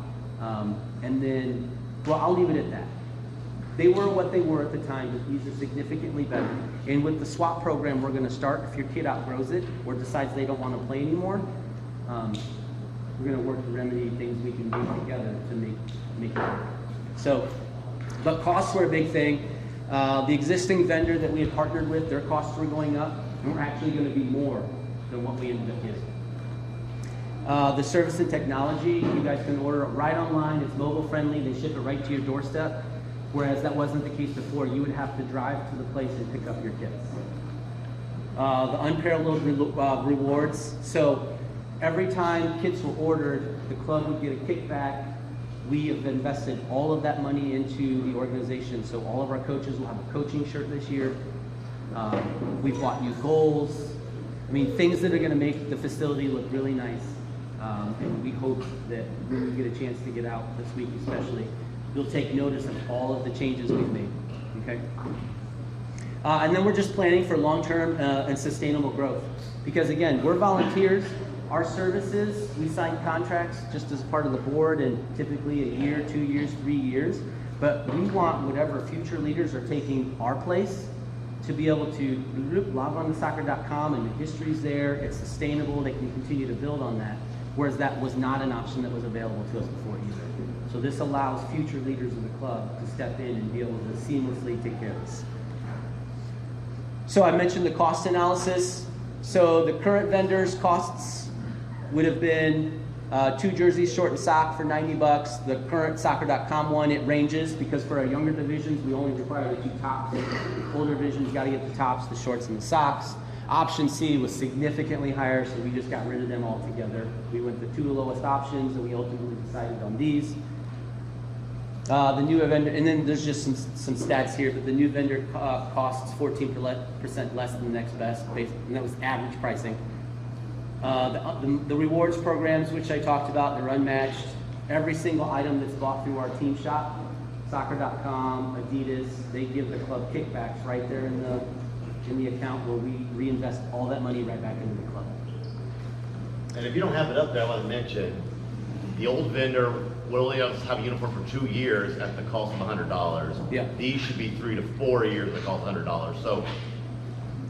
And then, well, I'll leave it at that. They were what they were at the time, but these are significantly better. And with the swap program we're going to start, if your kid outgrows it or decides they don't want to play anymore, we're going to work to remedy things we can do together to make it work. So, but costs were a big thing. The existing vendor that we had partnered with, their costs were going up, and we're actually going to be more than what we ended up getting. The service and technology, you guys can order it right online. It's mobile friendly. They ship it right to your doorstep. Whereas that wasn't the case before. You would have to drive to the place and pick up your kits. The unparalleled rewards. So every time kits were ordered, the club would get a kickback. We have invested all of that money into the organization, so all of our coaches will have a coaching shirt this year. We've bought new goals. I mean, things that are going to make the facility look really nice. And we hope that when we get a chance to get out this week especially, you'll take notice of all of the changes we've made, okay? And then we're just planning for long-term and sustainable growth. Because again, we're volunteers. Our services, we sign contracts just as part of the board, and typically a year, 2 years, 3 years. But we want whatever future leaders are taking our place to be able to log on to soccer.com, and the history's there, it's sustainable, they can continue to build on that. Whereas that was not an option that was available to us before either. So this allows future leaders of the club to step in and be able to seamlessly take care of this. So I mentioned the cost analysis. So the current vendors' costs would have been 2 jerseys, short and sock for $90. The current soccer.com one, it ranges because for our younger divisions, we only require the 2 tops. Older divisions, got to get the tops, the shorts, and the socks. Option C was significantly higher, so we just got rid of them altogether. We went the 2 lowest options, and we ultimately decided on these. The new vendor, and then there's just some stats here, but the new vendor costs 14% less than the next best, and that was average pricing. The rewards programs, which I talked about, they're unmatched. Every single item that's bought through our team shop, soccer.com, Adidas, they give the club kickbacks right there in the account where we reinvest all that money right back into the club. And if you don't have it up there, I want to mention, the old vendor will only have a uniform for 2 years at the cost of $100. Yeah. These should be 3 to 4 years at the cost of $100. So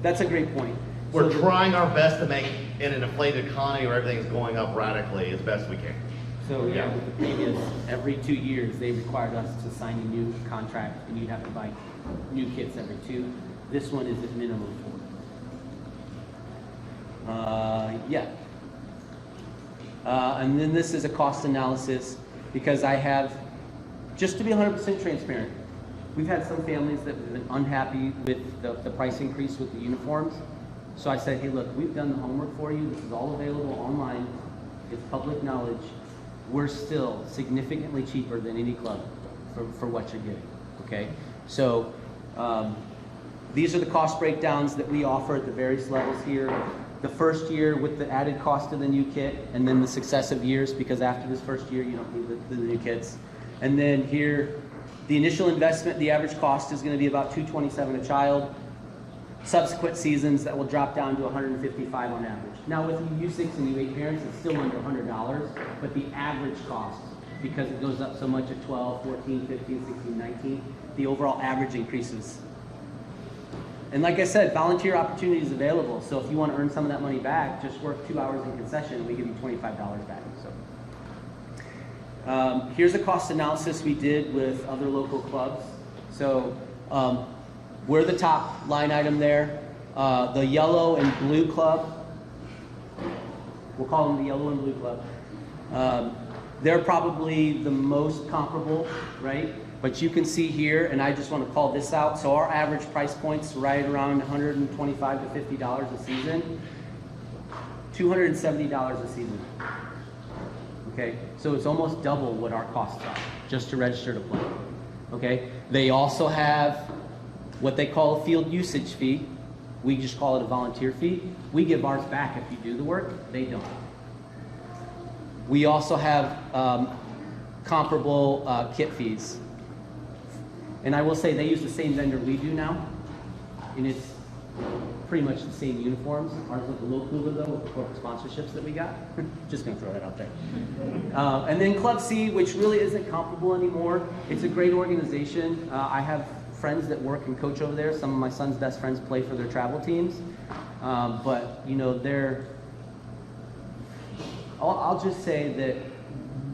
That's a great point. we're trying our best to make, in an inflated economy where everything's going up radically, as best we can. So yeah, with the previous, every 2 years, they required us to sign a new contract, and you'd have to buy new kits every 2. This one is at minimum 4. And then this is a cost analysis, because I have, just to be 100% transparent, we've had some families that have been unhappy with the price increase with the uniforms. So I said, hey, look, we've done the homework for you. This is all available online. It's public knowledge. We're still significantly cheaper than any club for what you're getting, okay? So these are the cost breakdowns that we offer at the various levels here. The first year with the added cost of the new kit, and then the successive years, because after this first year, you don't need the new kits. And then here, the initial investment, the average cost is going to be about $227 a child. Subsequent seasons, that will drop down to $155 on average. Now with U6 and U8 parents, it's still under $100, but the average cost, because it goes up so much at 12, 14, 15, 16, 19, the overall average increases. And like I said, volunteer opportunity is available, so if you want to earn some of that money back, just work 2 hours in concession and we give you $25 back. So here's a cost analysis we did with other local clubs. So we're the top line item there. The yellow and blue club, we'll call them the yellow and blue club. They're probably the most comparable, right? But you can see here, and I just want to call this out. So our average price point's right around $125 to $50 a season, $270 a season. Okay, so it's almost double what our costs are just to register to play. Okay, they also have what they call a field usage fee. We just call it a volunteer fee. We give ours back if you do the work, they don't. We also have comparable kit fees. And I will say they use the same vendor we do now, and it's pretty much the same uniforms. Ours look a little cooler though with the corporate sponsorships that we got. Just gonna throw that out there. And then Club C, which really isn't comparable anymore. It's a great organization. I have friends that work and coach over there. Some of my son's best friends play for their travel teams. But you know, I'll just say that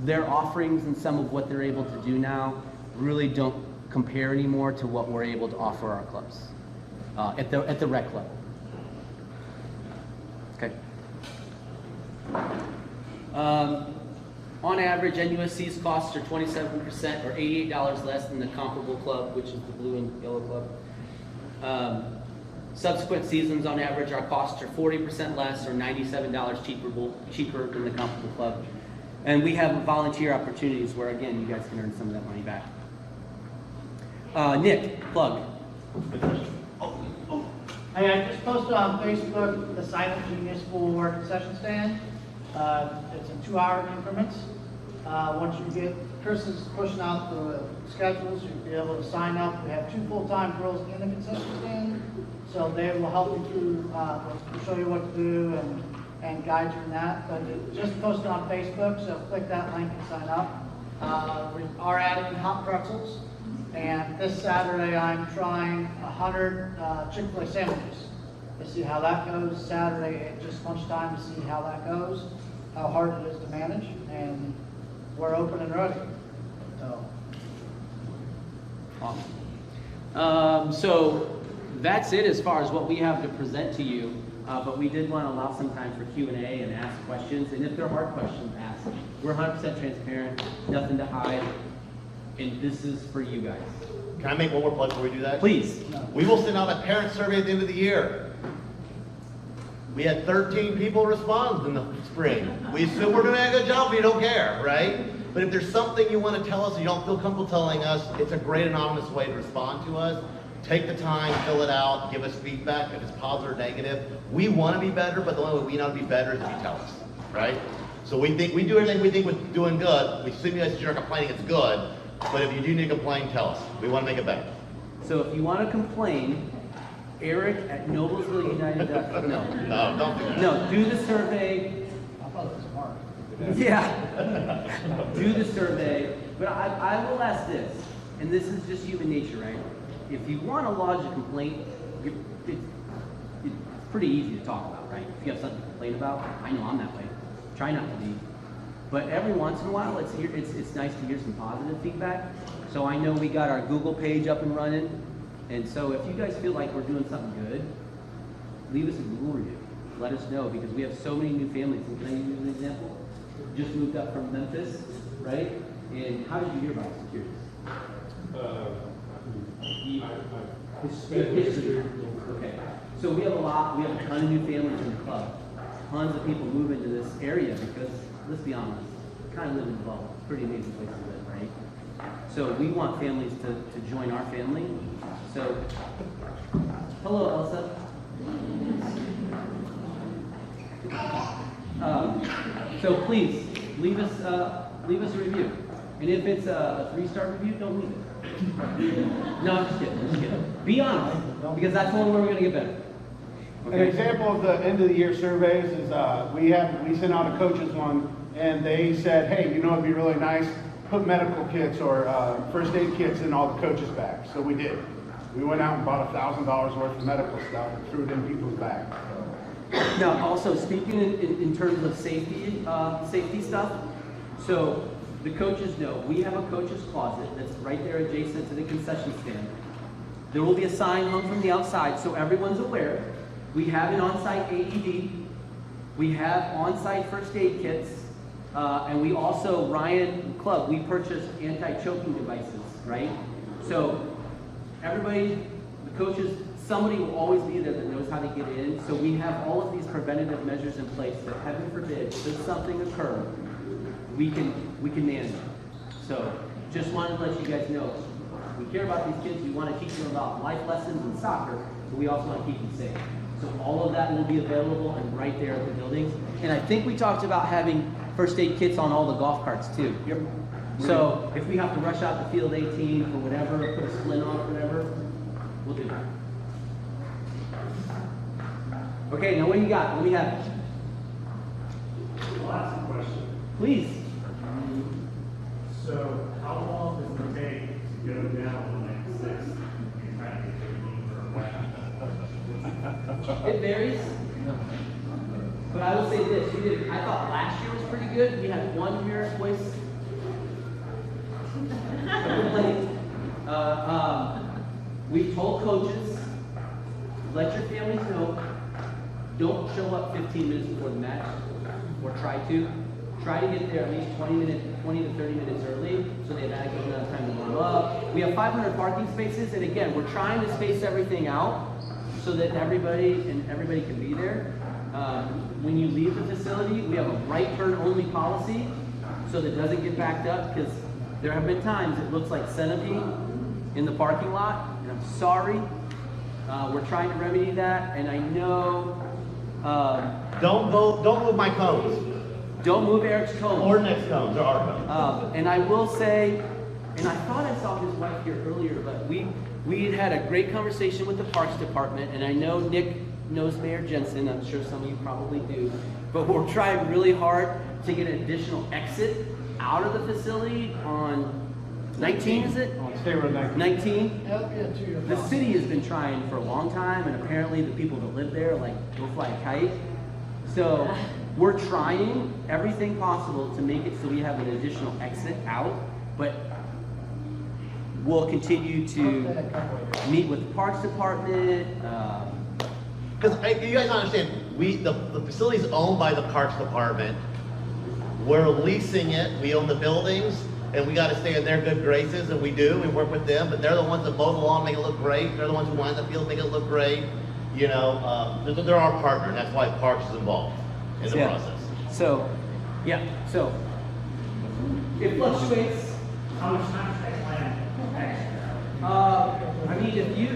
their offerings and some of what they're able to do now really don't compare anymore to what we're able to offer our clubs at the rec level. Okay. On average, NUSC's costs are 27% or $88 less than the comparable club, which is the blue and yellow club. Subsequent seasons, on average, our costs are 40% less or $97 cheaper than the comparable club. And we have volunteer opportunities where, again, you guys can earn some of that money back. Nick, plug. Hey, I just posted on Facebook the sign up to municipal award concession stand. It's in 2-hour increments. Once you get, Chris is pushing out the schedules, you'll be able to sign up. We have 2 full-time girls in the concession stand, so they will help you through, show you what to do and guide you in that. But it just posted on Facebook, so click that link and sign up. We are adding hot pretzels. And this Saturday, I'm trying 100 Chick-fil-A sandwiches to see how that goes. Saturday at just lunchtime to see how that goes, how hard it is to manage, and we're open and ready. So, Awesome. So that's it as far as what we have to present to you. But we did want to allow some time for Q&A and ask questions. And if there are questions, ask. We're 100% transparent, nothing to hide. And this is for you guys. Can I make one more plug before we do that? Please. We will send out a parent survey at the end of the year. We had 13 people respond in the spring. We assume we're doing a good job, we don't care, right? But if there's something you want to tell us and you don't feel comfortable telling us, it's a great anonymous way to respond to us. Take the time, fill it out, give us feedback if it's positive or negative. We want to be better, but the only way we know to be better is if you tell us, right? So we do everything we think we're doing good. We assume you guys are complaining it's good. But if you do need to complain, tell us. We want to make it better. So if you want to complain, Eric at Noblesville United. No, don't do that. No, do the survey. I thought it was smart. Yeah. Do the survey. But I will ask this, and this is just human nature, right? If you want to lodge a complaint, it's pretty easy to talk about, right? If you have something to complain about, I know I'm that way. Try not to be. But every once in a while, it's nice to hear some positive feedback. So I know we got our Google page up and running. And so if you guys feel like we're doing something good, leave us a Google review. Let us know, because we have so many new families. And can I use an example? Just moved up from Memphis, right? And how did you hear about us? History. Okay. So we have a ton of new families in the club. Tons of people move into this area because, let's be honest, kind of live in the bubble. Pretty amazing place to live, right? So we want families to join our family. So, hello, Elsa. So please leave us a review, and if it's a 3-star review, don't leave it. No, I'm just kidding. Be honest, because that's the only way we're gonna get better. An example of the end of the year surveys is we sent out a coaches one, and they said, hey, you know, it'd be really nice, put medical kits or first aid kits in all the coaches' bags. So we did. We went out and bought $1,000 worth of medical stuff and threw it in people's bags. Now, also speaking in terms of safety stuff, so the coaches know we have a coach's closet that's right there adjacent to the concession stand. There will be a sign hung from the outside so everyone's aware. We have an on-site AED. We have on-site first aid kits. And we also, Ryan Club, we purchased anti-choking devices, right? So everybody, the coaches, somebody will always be there that knows how to get in. So we have all of these preventative measures in place that, heaven forbid, should something occur, we can manage it. So just wanted to let you guys know, we care about these kids. We want to teach them about life lessons in soccer, but we also want to keep them safe. So all of that will be available and right there at the buildings. And I think we talked about having first aid kits on all the golf carts too. Yep. So if we have to rush out to field 18 for whatever, put a splint on or whatever, we'll do that. Okay, now what do you got? What do we have? I'll ask a question. Please. So, how long does it take to go down the next 6 and try to get your team for a It varies. But I will say this, I thought last year was pretty good. We had one Harris voice complaint. We told coaches, let your families know, don't show up 15 minutes before the match, or try to. Try to get there at least 20 to 30 minutes early, so they have adequate amount of time to warm up. We have 500 parking spaces, and again, we're trying to space everything out, so that everybody can be there. When you leave the facility, we have a right turn only policy, so that it doesn't get backed up, because there have been times it looks like centipede in the parking lot, and I'm sorry. We're trying to remedy that, and I know. Don't move my cones. Don't move Eric's cones. Or next cones, or our cones. And I will say, and I thought I saw his wife here earlier, but we had a great conversation with the Parks Department, and I know Nick knows Mayor Jensen. I'm sure some of you probably do, but we're trying really hard to get an additional exit out of the facility on 19, is it? On State Road 19. 19? Yeah, to your The boss. city has been trying for a long time, and apparently the people that live there like go fly a kite. So we're trying everything possible to make it so we have an additional exit out, but we'll continue to meet with the Parks Department. Because you guys understand, the facility's owned by the Parks Department. We're leasing it, we own the buildings, and we gotta stay in their good graces, and we do, we work with them, but they're the ones that mow the lawn, make it look great, they're the ones who line the field, make it look great. You know, they're our partner, and that's why Parks is involved in the Yeah. process. So, yeah, so it fluctuates. How much time should I plan extra? I mean, if you,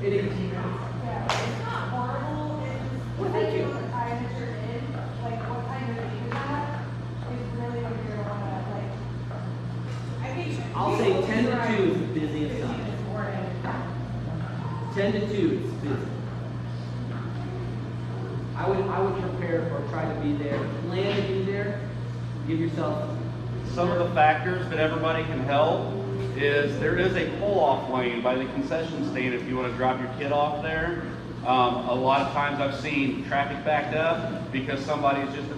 it is. It's not horrible, it's Well, thank you. depending on the time that you're in, like what kind of day you have, is really what you're gonna wanna, like, I think. I'll say 10 to 2 is the busiest time. 10 to 2 is busy. I would prepare or try to be there, plan to be there, give yourself. Some of the factors that everybody can help is there is a pull-off lane by the concession stand if you want to drop your kid off there. A lot of times I've seen traffic backed up because somebody's just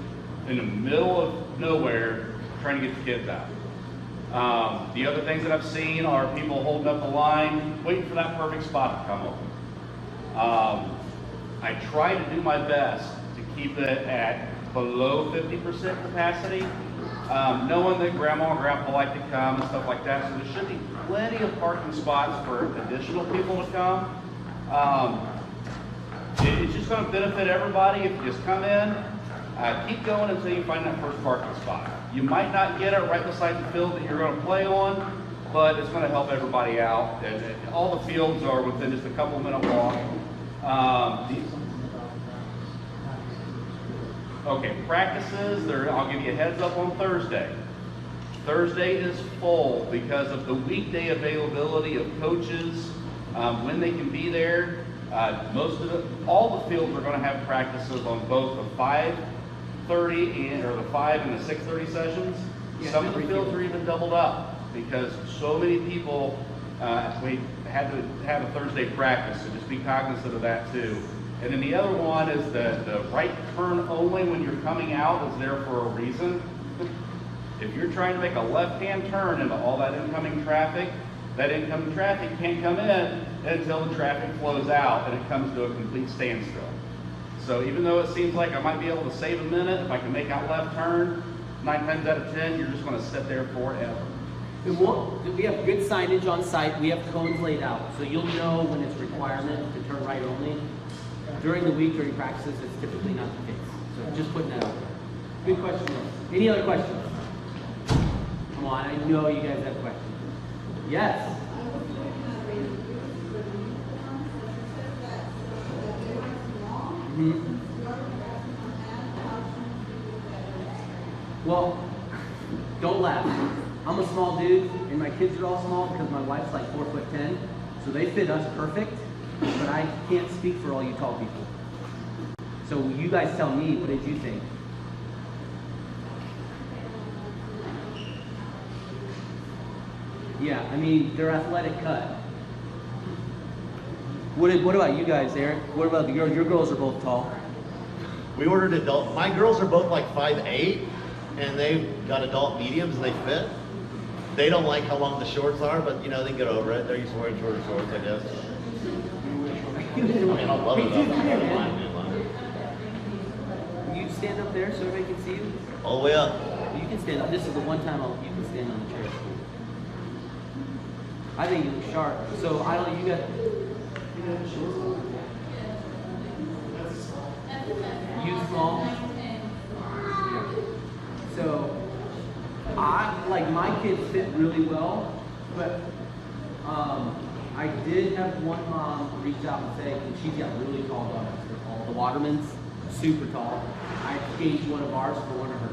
in the middle of nowhere trying to get the kids out. The other things that I've seen are people holding up the line, waiting for that perfect spot to come open. I try to do my best to keep it at below 50% capacity, knowing that grandma and grandpa like to come and stuff like that, so there should be plenty of parking spots for additional people to come. It's just going to benefit everybody if you just come in, keep going until you find that first parking spot. You might not get it right beside the field that you're going to play on, but it's going to help everybody out. And all the fields are within just a couple minute walk. Okay, practices, I'll give you a heads up on Thursday. Thursday is full because of the weekday availability of coaches, when they can be there. All the fields are going to have practices on both the 5:30 or the 5 and the 6:30 sessions. Yeah, Some of the every fields field. are even doubled up because so many people, we had to have a Thursday practice, so just be cognizant of that too. And then the other one is the right turn only when you're coming out is there for a reason. If you're trying to make a left-hand turn into all that incoming traffic can't come in until the traffic flows out and it comes to a complete standstill. So even though it seems like I might be able to save a minute, if I can make out left turn, 9 times out of 10, you're just going to sit there forever. We have good signage on site. We have cones laid out, so you'll know when it's requirement to turn right only. During the week, during practices, it's typically not the case. So just putting that out there. Good question, though. Any other questions? Come on, I know you guys have questions. Yes. Mhm. Well, don't laugh. I'm a small dude, and my kids are all small because my wife's like 4'10", so they fit us perfect. But I can't speak for all you tall people. So you guys tell me, what did you think? Yeah, I mean, they're athletic cut. What about you guys, Eric? What about your girls are both tall. We ordered adult, my girls are both like 5'8", and they've got adult mediums and they fit. They don't like how long the shorts are, but you know, they get over it. They're used to wearing shorter shorts, I guess. I mean, I love it though. I don't mind being longer. You stand up there so everybody can see you? All the way up. You can stand up. This is the one time you can stand on the chair. I think you look sharp. So I don't. You got. Youth small? So, like my kids fit really well, but I did have one mom reach out and say, and she's got really tall daughters. They're tall. The Watermans, super tall. I exchanged one of ours for one of hers.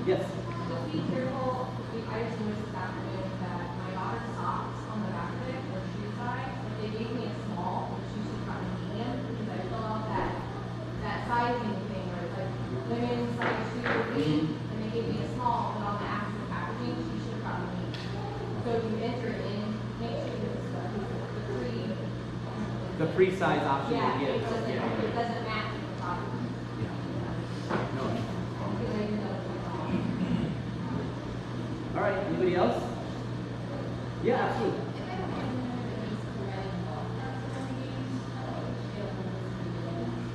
Yes? Just be careful. I just noticed this afternoon that my daughter's socks on the back of it, or shoe size, if they gave me a small, but she should got a medium, because I filled out that sizing thing where it's like women's size 2 or 8, and they gave me a small, but on the actual packaging, she should have gotten a medium. So if you enter it in, make sure it's The pre-size option yeah, they give. it doesn't, Yeah. it doesn't match the product. No. Because I didn't know it was wrong. All right, anybody else? Yeah, absolutely.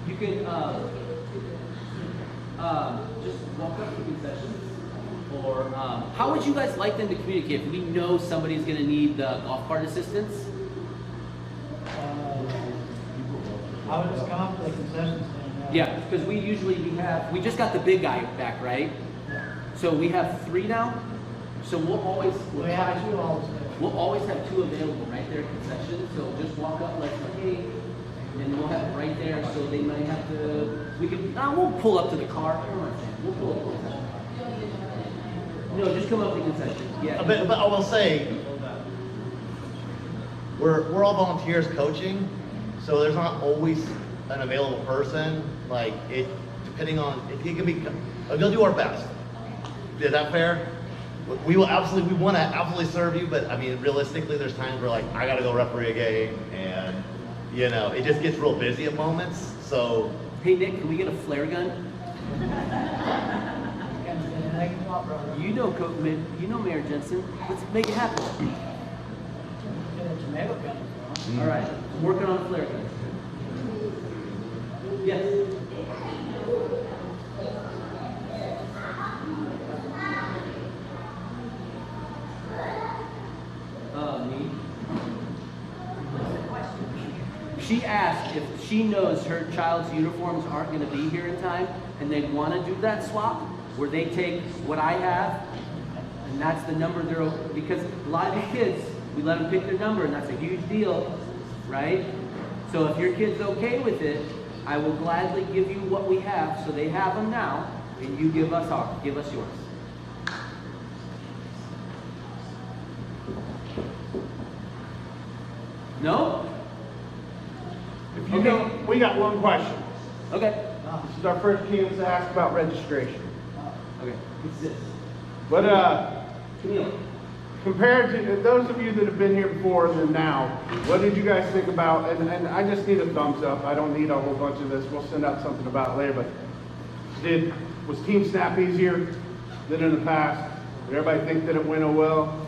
You can just walk up to concessions, or how would you guys like them to communicate? If we know somebody's going to need the golf cart assistance, I would just come up to the concession stand. yeah, because we just got the big guy back, right? So we have 3 now. So we'll always We have 2 always there. We'll always have 2 available right there at concession, so just walk up like, hey, and we'll have it right there, so they might have to, we'll pull up to the car. I don't know what I'm saying. We'll pull up to the concession. No, just come up to the concession, yeah. But I will say, we're all volunteers coaching, so there's not always an available person. Like depending on, we'll do our best. Is that fair? We want to absolutely serve you, but I mean, realistically, there's times where like, I gotta go referee a game, and it just gets real busy at moments, so. Hey Nick, can we get a flare gun? You know Mayor Jensen, let's make it happen. Get a tomato gun. All right, working on a flare gun. Yes? Me. She asked if she knows her child's uniforms aren't going to be here in time, and they want to do that swap where they take what I have, and that's the number because a lot of these kids, we let them pick their number, and that's a huge deal, right? So if your kid's okay with it, I will gladly give you what we have, so they have them now, and you give us yours. No? We got one question. Okay. This is our first chance to ask about registration. Okay. What's this? But Camille. compared to those of you that have been here before and then now, what did you guys think about, and I just need a thumbs up. I don't need a whole bunch of this. We'll send out something about it later, but was Team Snap easier than in the past? Did everybody think that it went well?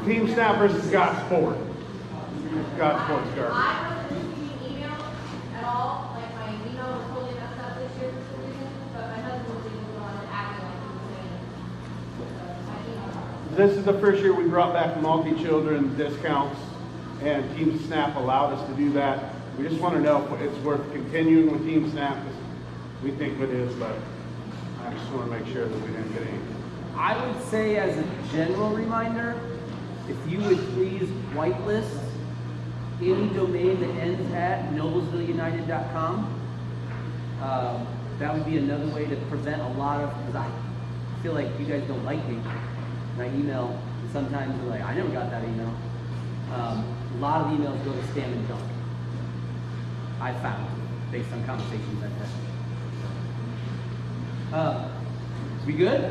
Team Snap versus Gottsport. Gottsport's garbage. I wasn't receiving emails at all, like my email was totally messed up this year for some reason, but my husband was able to go on and act like he was saying. This is the first year we brought back multi-children discounts, and Team Snap allowed us to do that. We just want to know if it's worth continuing with Team Snap. We think it is, but I just want to make sure that we didn't get any. I would say as a general reminder, if you would please whitelist any domain that ends at noblesvilleunited.com. That would be another way to prevent a lot of, because I feel like you guys don't like me. And I email, and sometimes they're like, I never got that email. A lot of emails go to spam and junk. I found, based on conversations I've had. We good?